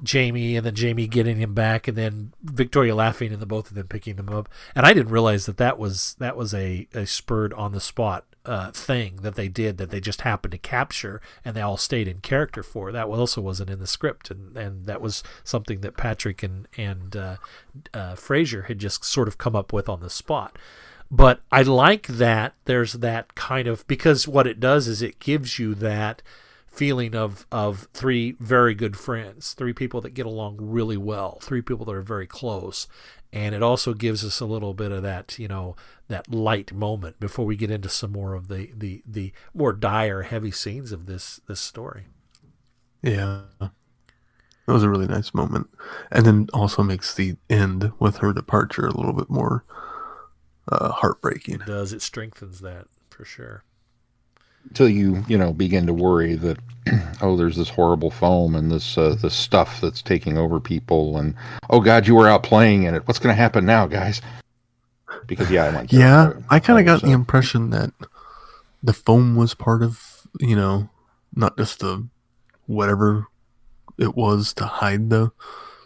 Jamie, and then Jamie getting him back, and then Victoria laughing, and the both of them picking them up. And I didn't realize that was a spurred on the spot thing that they did, that they just happened to capture, and they all stayed in character for. That also wasn't in the script, and that was something that Patrick and Fraser had just sort of come up with on the spot. But I like that there's that kind of, because what it does is it gives you that feeling of three very good friends, three people that get along really well, three people that are very close. And it also gives us a little bit of that, that light moment before we get into some more of the more dire, heavy scenes of this story. Yeah. That was a really nice moment. And then also makes the end with her departure a little bit more heartbreaking. It does. It strengthens that for sure. Until you begin to worry that there's this horrible foam and this stuff that's taking over people, and oh God, you were out playing in it. What's going to happen now, guys? Because I went there. Yeah, I kind of got the impression that the foam was part of, not just the whatever it was to hide the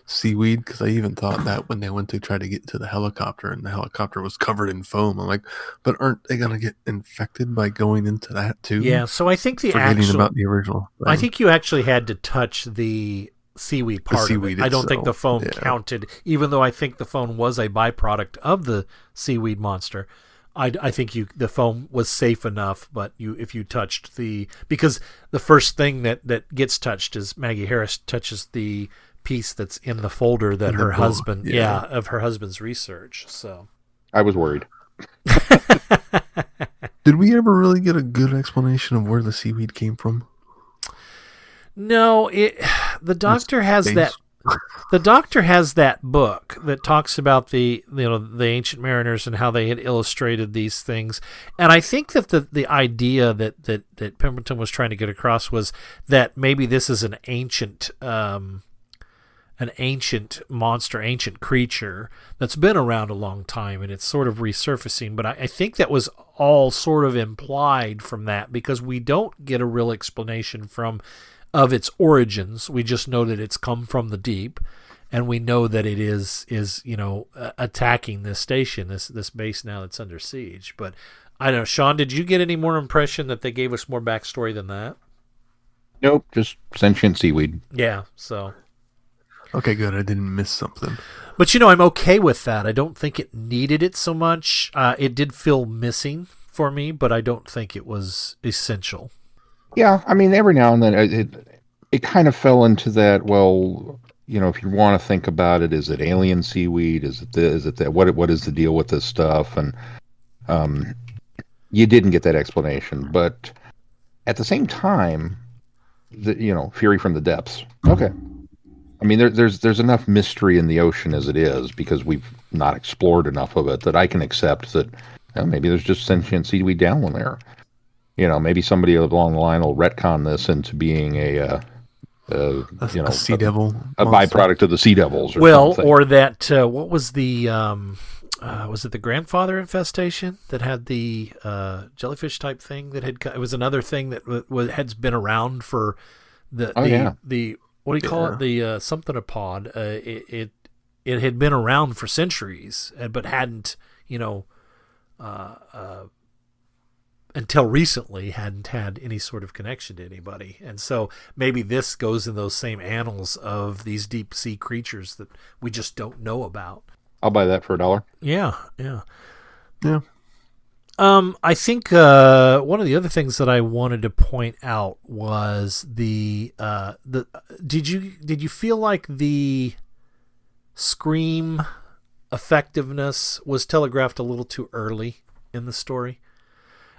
seaweed, because I even thought that when they went to try to get to the helicopter and the helicopter was covered in foam, I'm like, but aren't they gonna get infected by going into that too? Yeah, so I think forgetting about the original thing. I think you actually had to touch the seaweed part of it. I don't think the foam counted, even though I think the foam was a byproduct of the seaweed monster. I think the foam was safe enough, but if you touched because the first thing that gets touched is Maggie Harris touches the piece that's in the folder that her husband, of her husband's research. So I was worried. Did we ever really get a good explanation of where the seaweed came from? No, the doctor has that. The doctor has that book that talks about the ancient mariners and how they had illustrated these things, and I think that the idea that Pemberton was trying to get across was that maybe this is an ancient monster, ancient creature that's been around a long time, and it's sort of resurfacing. But I think that was all sort of implied from that, because we don't get a real explanation of its origins. We just know that it's come from the deep, and we know that it is attacking this station, this base now that's under siege. But I don't know, Sean, did you get any more impression that they gave us more backstory than that? Nope, just sentient seaweed. Yeah, so. Okay, good. I didn't miss something. But I'm okay with that. I don't think it needed it so much. It did feel missing for me, but I don't think it was essential. Yeah, I mean, every now and then it kind of fell into that. Well, if you want to think about it, is it alien seaweed? Is it this? Is it that? What is the deal with this stuff? And you didn't get that explanation, but at the same time, Fury from the depths. Okay, I mean, there's enough mystery in the ocean as it is, because we've not explored enough of it, that I can accept that maybe there's just sentient seaweed down there. Maybe somebody along the line will retcon this into being a sea devil, a byproduct of the sea devils. Or that what was the was it the grandfather infestation that had the jellyfish type thing that had? It was another thing that had been around for the what do you call it? The something a pod. It had been around for centuries, but hadn't until recently hadn't had any sort of connection to anybody. And so maybe this goes in those same annals of these deep sea creatures that we just don't know about. I'll buy that for $1. Yeah. Yeah. I think one of the other things that I wanted to point out was did you feel like the scream effectiveness was telegraphed a little too early in the story?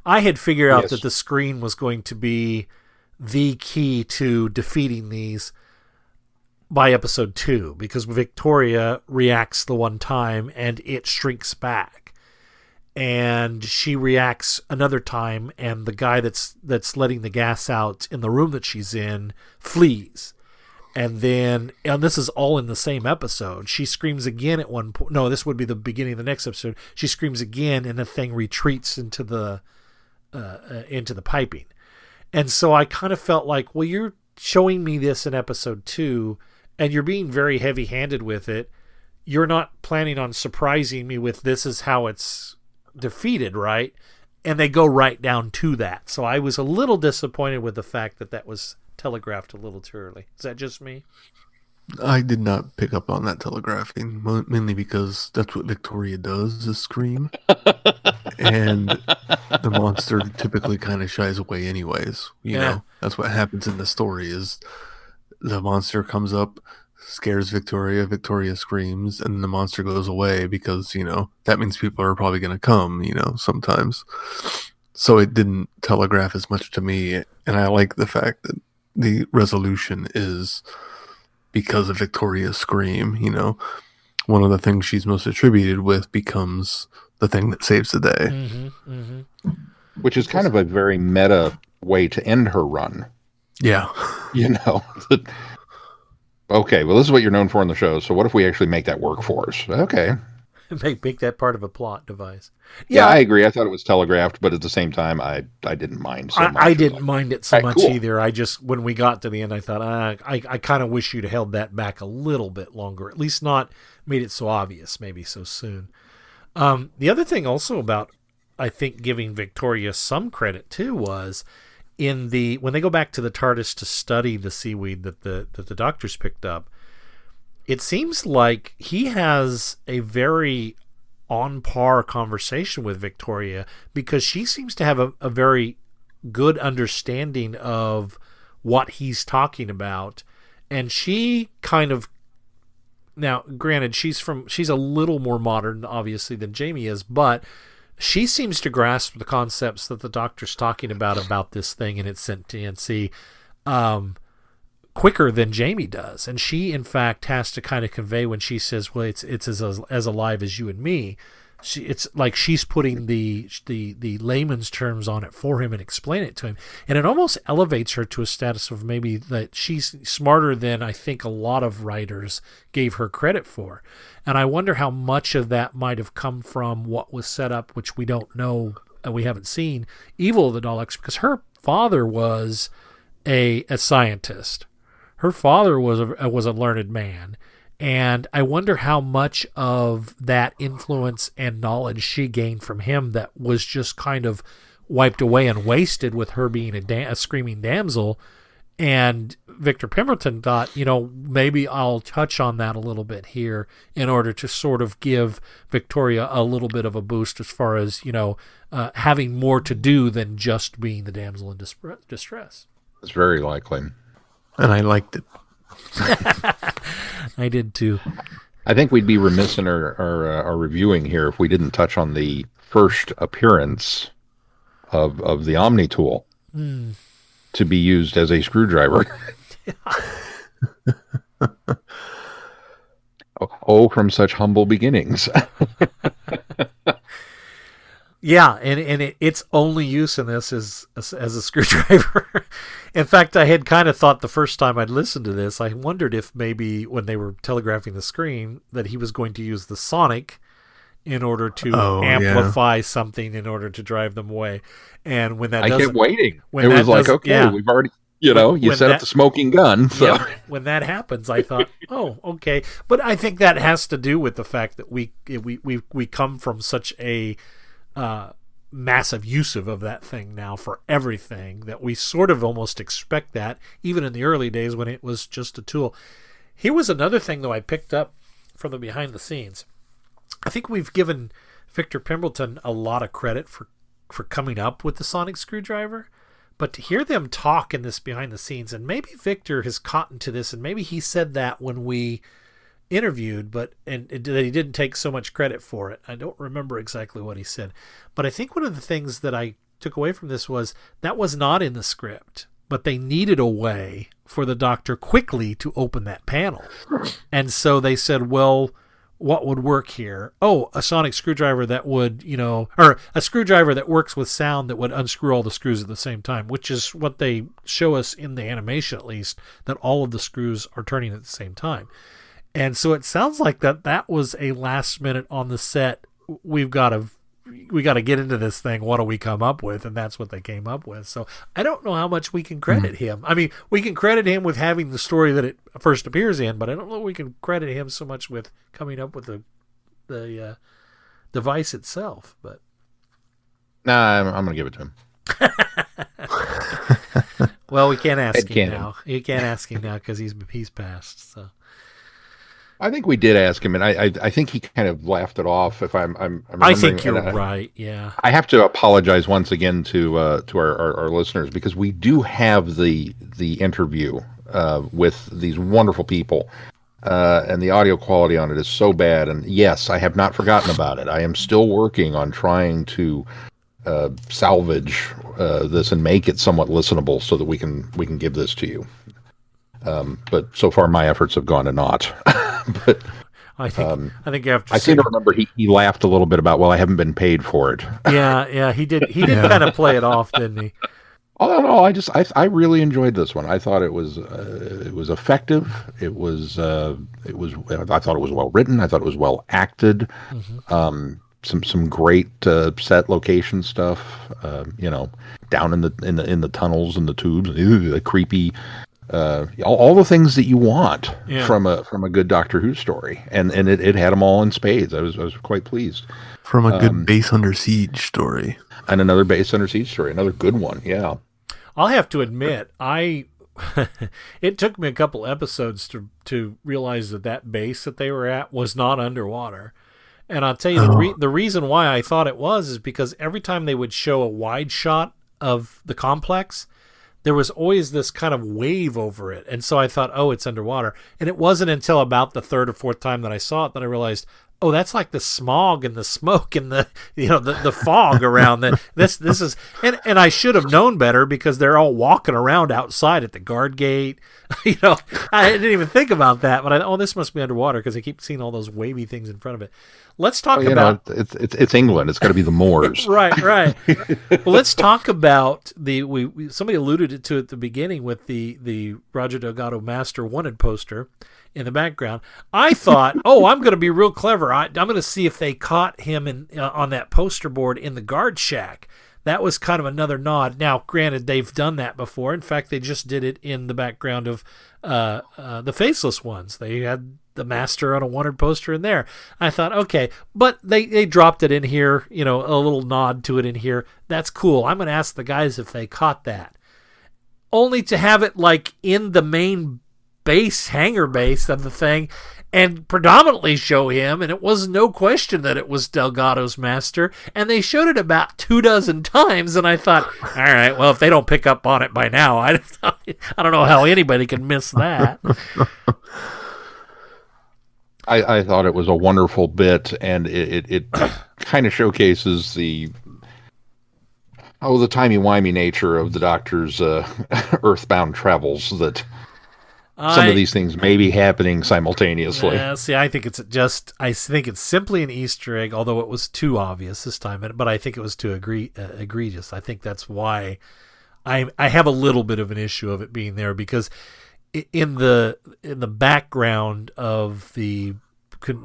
I had figured out that the screen was going to be the key to defeating these by episode 2, because Victoria reacts the one time and it shrinks back, and she reacts another time and the guy that's letting the gas out in the room that she's in flees. And this is all in the same episode. She screams again at one point. No, this would be the beginning of the next episode. She screams again, and the thing retreats into the piping. And so I kind of felt like, well, you're showing me this in episode 2, and you're being very heavy-handed with it. You're not planning on surprising me with this is how it's defeated, right? And they go right down to that. So I was a little disappointed with the fact that was telegraphed a little too early. Is that just me? I did not pick up on that telegraphing, mainly because that's what Victoria does, is scream. And the monster typically kind of shies away anyways. You know, that's what happens in the story is the monster comes up, scares Victoria, Victoria screams, and the monster goes away because, you know, that means people are probably going to come, you know, sometimes. So it didn't telegraph as much to me, and I like the fact that the resolution is because of Victoria's scream. You know, one of the things she's most attributed with becomes the thing that saves the day. Which is kind of a very meta way to end her run. Yeah. You know, okay, well, this is what you're known for in the show, so what if we actually make that work for us? Okay. Make that part of a plot device. Yeah, I agree. I thought it was telegraphed, but at the same time, I didn't mind so much. I didn't mind it so much cool. either. I just, when we got to the end, I thought, I kind of wish you'd held that back a little bit longer. At least not made it so obvious, maybe so soon. The other thing also about, I think, giving Victoria some credit too was when they go back to the TARDIS to study the seaweed that the doctors picked up, it seems like he has a very on par conversation with Victoria, because she seems to have a very good understanding of what he's talking about. And she kind of, now granted, she's a little more modern obviously than Jamie is, but she seems to grasp the concepts that the doctor's talking about this thing and its sentiency quicker than Jamie does. And she, in fact, has to kind of convey when she says, well, it's as alive as you and me. It's like she's putting the layman's terms on it for him and explain it to him. And it almost elevates her to a status of maybe that she's smarter than I think a lot of writers gave her credit for. And I wonder how much of that might have come from what was set up, which we don't know and we haven't seen, Evil of the Daleks, because her father was a scientist. Her father was a learned man, and I wonder how much of that influence and knowledge she gained from him that was just kind of wiped away and wasted with her being a screaming damsel. And Victor Pemberton thought, maybe I'll touch on that a little bit here in order to sort of give Victoria a little bit of a boost as far as, having more to do than just being the damsel in distress. It's very likely. And I liked it. I did too. I think we'd be remiss in our reviewing here if we didn't touch on the first appearance of the Omni tool to be used as a screwdriver. Oh, from such humble beginnings. Yeah, and its only use in this is as a screwdriver. In fact, I had kind of thought the first time I'd listened to this, I wondered if maybe when they were telegraphing the screen that he was going to use the sonic in order to amplify something in order to drive them away. And when that I kept waiting. When it was like, okay, we've already, you set up the smoking gun. So. Yeah, when that happens, I thought, oh, okay. But I think that has to do with the fact that we come from such a massive use of that thing now for everything, that we sort of almost expect that, even in the early days when it was just a tool. Here was another thing, though, I picked up from the behind the scenes. I think we've given Victor Pemberton a lot of credit for coming up with the sonic screwdriver, but to hear them talk in this behind the scenes, and maybe Victor has cottoned to this, and maybe he said that when we interviewed, that he didn't take so much credit for it. I don't remember exactly what he said, but I think one of the things that I took away from this was that was not in the script, but they needed a way for the Doctor quickly to open that panel. And so they said, well, what would work here? Oh, a sonic screwdriver that would, or a screwdriver that works with sound that would unscrew all the screws at the same time, which is what they show us in the animation, at least, that all of the screws are turning at the same time. And so it sounds like that was a last minute on the set. We got to get into this thing. What do we come up with? And that's what they came up with. So I don't know how much we can credit him. I mean, we can credit him with having the story that it first appears in, but I don't know if we can credit him so much with coming up with the device itself. But I'm going to give it to him. Well, we can't ask him now. You can't ask him now because he's passed. So. I think we did ask him, and I think he kind of laughed it off. If I'm I think you're right. Yeah. I have to apologize once again to our listeners, because we do have the interview with these wonderful people, and the audio quality on it is so bad. And yes, I have not forgotten about it. I am still working on trying to salvage this and make it somewhat listenable so that we can give this to you. But so far, my efforts have gone to naught. But I think after I seem to remember he laughed a little bit about, well, I haven't been paid for it. Yeah, he did. He did kind of play it off, didn't he? Oh no, I really enjoyed this one. I thought it was effective. I thought it was well written. I thought it was well acted. Mm-hmm. Some great set location stuff. Down in the tunnels and the tubes, the creepy. All the things that you want from a good Doctor Who story, and it had them all in spades. I was quite pleased. From a good Base Under Siege story, and another Base Under Siege story, another good one. Yeah, I'll have to admit, it took me a couple episodes to realize that base that they were at was not underwater. And I'll tell you the reason why I thought it was is because every time they would show a wide shot of the complex, there was always this kind of wave over it. And so I thought, oh, it's underwater. And it wasn't until about the third or fourth time that I saw it that I realized, oh, that's like the smog and the smoke and the fog around that. This is, and I should have known better, because they're all walking around outside at the guard gate. I didn't even think about that, but this must be underwater, because I keep seeing all those wavy things in front of it. Let's talk about it's England. It's got to be the Moors. right. Well, let's talk about somebody alluded to it at the beginning with the Roger Delgado Master Wanted poster in the background. I thought, I'm going to be real clever. I'm going to see if they caught him on that poster board in the guard shack. That was kind of another nod. Now, granted, they've done that before. In fact, they just did it in the background of the Faceless Ones. They had the Master on a Wanted poster in there. I thought, okay, but they dropped it in here, a little nod to it in here. That's cool. I'm going to ask the guys if they caught that. Only to have it like in the main hangar base of the thing, and predominantly show him, and it was no question that it was Delgado's Master, and they showed it about 24 times, and I thought, all right, well, if they don't pick up on it by now, I don't know how anybody can miss that. I thought it was a wonderful bit, and it kind of showcases the timey-wimey nature of the Doctor's earthbound travels, that some of these things may be happening simultaneously. I think it's simply an Easter egg, although it was too obvious this time, but I think it was too egregious. I think that's why I have a little bit of an issue of it being there, because in the background of the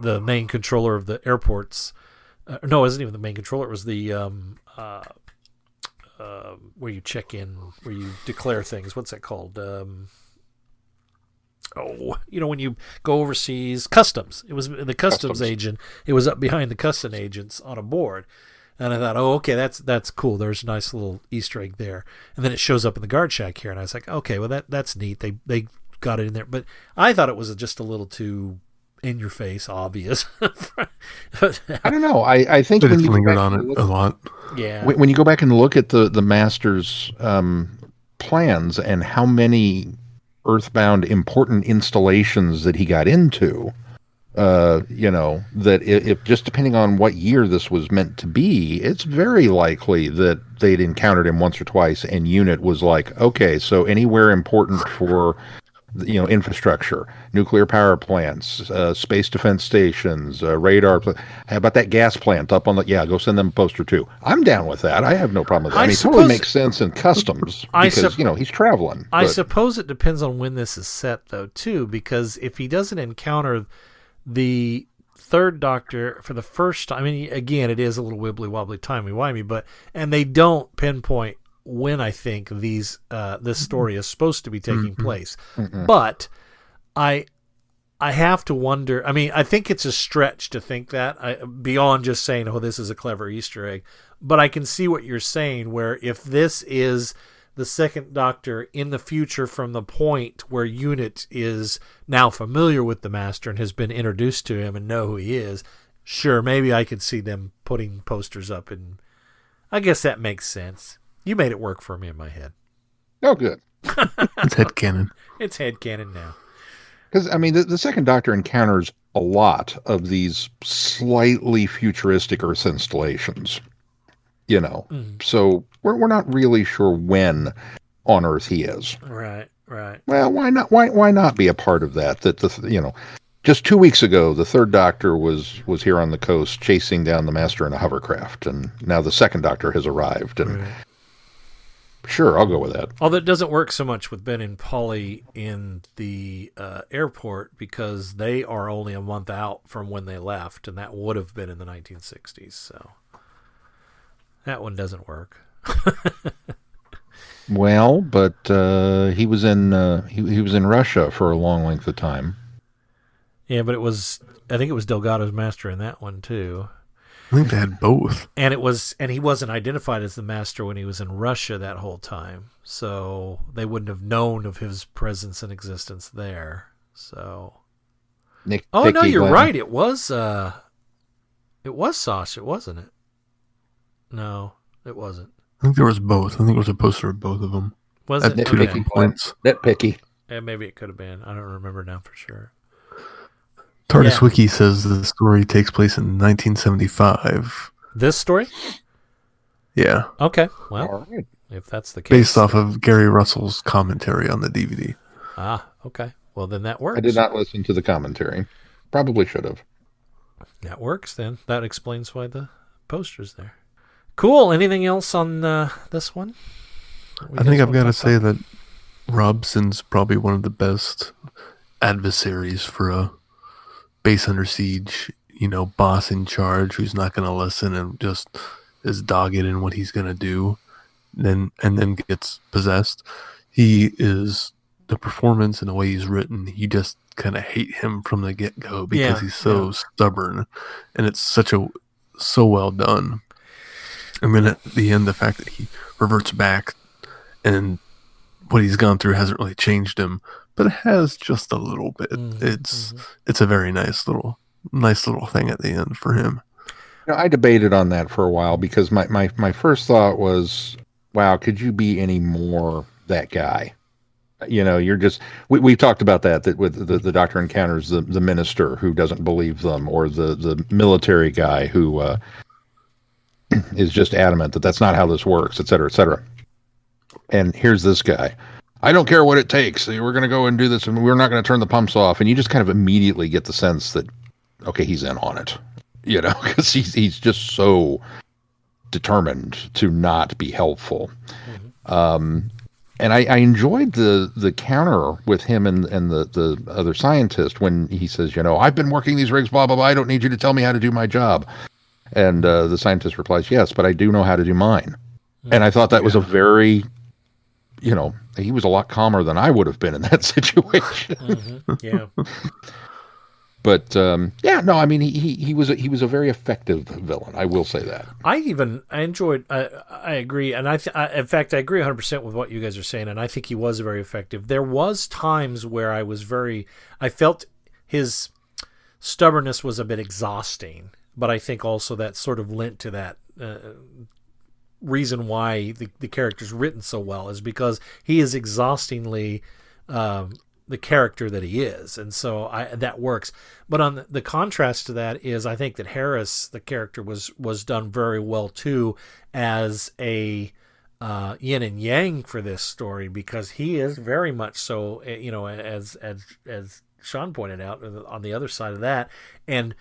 main controller of the airports, no, it wasn't even the main controller. It was the where you check in, where you declare things. What's that called? When you go overseas, customs. It was the customs agent. It was up behind the customs agents on a board. And I thought, oh, okay, that's cool. There's a nice little Easter egg there. And then it shows up in the guard shack here, and I was like, okay, well that's neat. They got it in there, but I thought it was just a little too in your face, obvious. I don't know. I think But when it's you lingered on it a lot. Yeah. when you go back and look at the Master's plans and how many Earthbound important installations that he got into, that if just depending on what year this was meant to be, it's very likely that they'd encountered him once or twice, and Unit was like, okay, so anywhere important for infrastructure, nuclear power plants, space defense stations, radar. How about that gas plant up on go send them a poster too. I'm down with that. I have no problem with that. I mean, it totally makes sense in customs because, he's traveling. I suppose it depends on when this is set, though, too, because if he doesn't encounter the third Doctor for the first time, I mean, again, it is a little wibbly-wobbly, timey-wimey, and they don't pinpoint when I think this story is supposed to be taking place. But I have to wonder, I mean, I think it's a stretch to think that, beyond just saying, oh, this is a clever Easter egg. But I can see what you're saying, where if this is the second Doctor in the future from the point where Unit is now familiar with the Master and has been introduced to him and know who he is, sure, maybe I could see them putting posters up, and I guess that makes sense. You made it work for me in my head. Oh, good. It's headcanon. It's headcanon now. Because, I mean, the second Doctor encounters a lot of these slightly futuristic Earth installations, So we're not really sure when on Earth he is. Right. Well, why not? Why not be a part of that? Just 2 weeks ago, the third Doctor was here on the coast chasing down the Master in a hovercraft, and now the second Doctor has arrived, and sure, I'll go with that. Although it doesn't work so much with Ben and Polly in the airport, because they are only a month out from when they left, and that would have been in the 1960s. So that one doesn't work. Well, but he was in he was in Russia for a long length of time. Yeah, but I think it was Delgado's Master in that one too. I think they had both. And he wasn't identified as the Master when he was in Russia that whole time. So they wouldn't have known of his presence and existence there. So no, you're right. It was Sasha, wasn't it? No, it wasn't. I think there was both. I think it was a poster of both of them. Was at it? two different points. Nitpicky. Yeah, maybe it could have been. I don't remember now for sure. TARDIS Wiki says the story takes place in 1975. This story? Yeah. Okay. Well, if that's the case. Based off of Gary Russell's commentary on the DVD. Ah, okay. Well, then that works. I did not listen to the commentary. Probably should have. That works then. That explains why the poster's there. Cool. Anything else on this one? I think I've got to say that Robson's probably one of the best adversaries for a base under siege, boss in charge who's not going to listen and just is dogged in what he's going to do, and then gets possessed. He is the performance and the way he's written. You just kind of hate him from the get-go because he's so stubborn, and it's so well done. And then at the end, the fact that he reverts back and what he's gone through hasn't really changed him, but it has just a little bit. It's a very nice little thing at the end for him. I debated on that for a while because my first thought was, wow, could you be any more that guy? You're just we've talked about that with the Doctor encounters the minister who doesn't believe them, or the military guy who is just adamant that that's not how this works, et cetera, et cetera. And here's this guy. I don't care what it takes. We're going to go and do this, and we're not going to turn the pumps off. And you just kind of immediately get the sense that, okay, he's in on it, because he's just so determined to not be helpful. And I enjoyed the counter with him and the other scientist when he says, I've been working these rigs, blah, blah, blah. I don't need you to tell me how to do my job. And the scientist replies, yes, but I do know how to do mine. And I thought that was a very, he was a lot calmer than I would have been in that situation. Yeah. But yeah, no, I mean he was a very effective villain. I will say that. I enjoyed. I agree, and in fact, I agree 100% with what you guys are saying, and I think he was very effective. There was times where I felt his stubbornness was a bit exhausting, but I think also that sort of lent to that reason why the character's written so well is because he is exhaustingly the character that he is, and so that works. But on the contrast to that is, I think that Harris, the character, was done very well too as a yin and yang for this story, because he is very much so, as Sean pointed out on the other side of that, and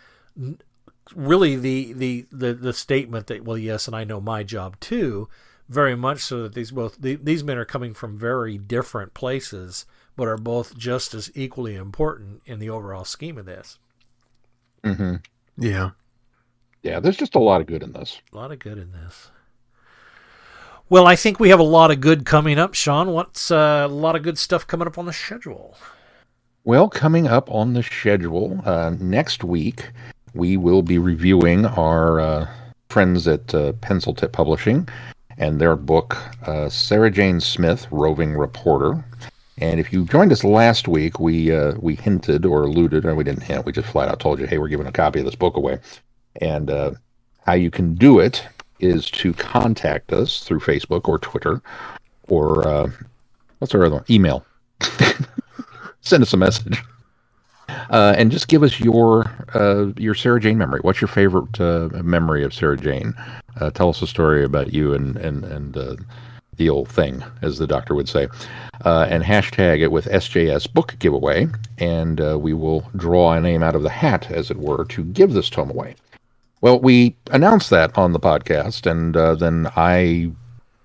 really the statement that, well, yes, and I know my job too, very much so that these men are coming from very different places, but are both just as equally important in the overall scheme of this. Mm-hmm. Yeah. Yeah, there's just a lot of good in this. A lot of good in this. Well, I think we have a lot of good coming up, Sean. What's a lot of good stuff coming up on the schedule? Well, coming up on the schedule, next week, we will be reviewing our friends at Pencil Tip Publishing and their book, Sarah Jane Smith, Roving Reporter. And if you joined us last week, we hinted or alluded, and we didn't hint, we just flat out told you, hey, we're giving a copy of this book away. And how you can do it is to contact us through Facebook or Twitter or what's our other one? Email. Send us a message. And just give us your Sarah Jane memory. What's your favorite memory of Sarah Jane? Tell us a story about you and the old thing, as the doctor would say. And hashtag it with SJS Book Giveaway, and we will draw a name out of the hat, as it were, to give this tome away. Well, we announced that on the podcast, and then I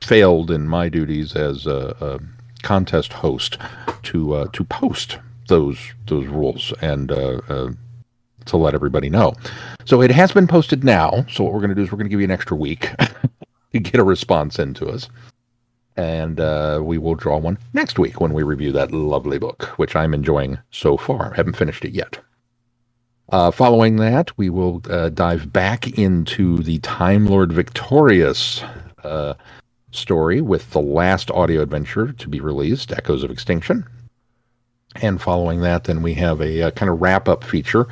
failed in my duties as a contest host to post those rules and to let everybody know. So it has been posted now. So what we're going to do is we're going to give you an extra week to get a response into us. And we will draw one next week when we review that lovely book, which I'm enjoying so far. I haven't finished it yet. Following that, we will dive back into the Time Lord Victorious story with the last audio adventure to be released, Echoes of Extinction. And following that, then we have a kind of wrap-up feature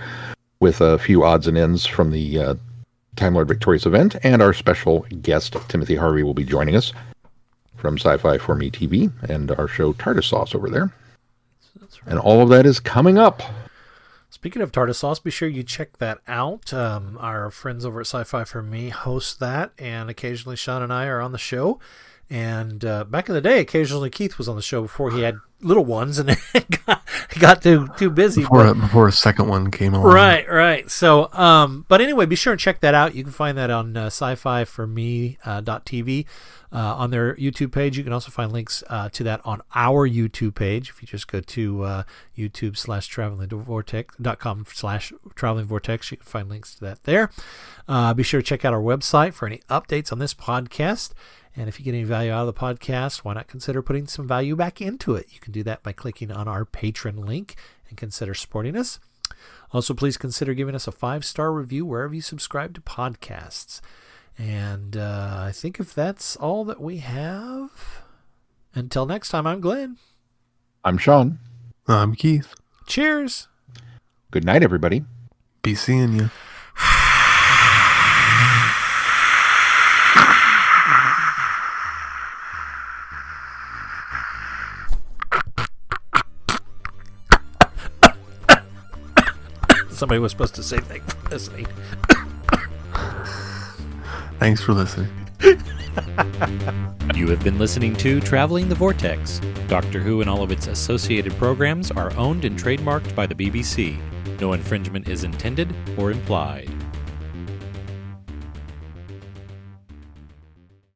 with a few odds and ends from the Time Lord Victorious event, and our special guest, Timothy Harvey, will be joining us from Sci-Fi For Me TV and our show TARDIS Sauce over there. That's right. And all of that is coming up. Speaking of TARDIS Sauce, be sure you check that out. Our friends over at Sci-Fi For Me host that, and occasionally Sean and I are on the show. And back in the day, occasionally Keith was on the show before he had little ones and got too busy. Before a second one came along. Right. So, but anyway, be sure and check that out. You can find that on sci-fi4me.tv. On their YouTube page. You can also find links to that on our YouTube page. If you just go to youtube.com/travelingvortex, you can find links to that there. Be sure to check out our website for any updates on this podcast. And if you get any value out of the podcast, why not consider putting some value back into it? You can do that by clicking on our Patreon link and consider supporting us. Also, please consider giving us a 5-star review wherever you subscribe to podcasts. And I think if that's all that we have, until next time, I'm Glenn. I'm Sean. I'm Keith. Cheers. Good night, everybody. Be seeing you. Somebody was supposed to say thanks for listening. Thanks for listening. You have been listening to Traveling the Vortex. Doctor Who and all of its associated programs are owned and trademarked by the BBC. No infringement is intended or implied.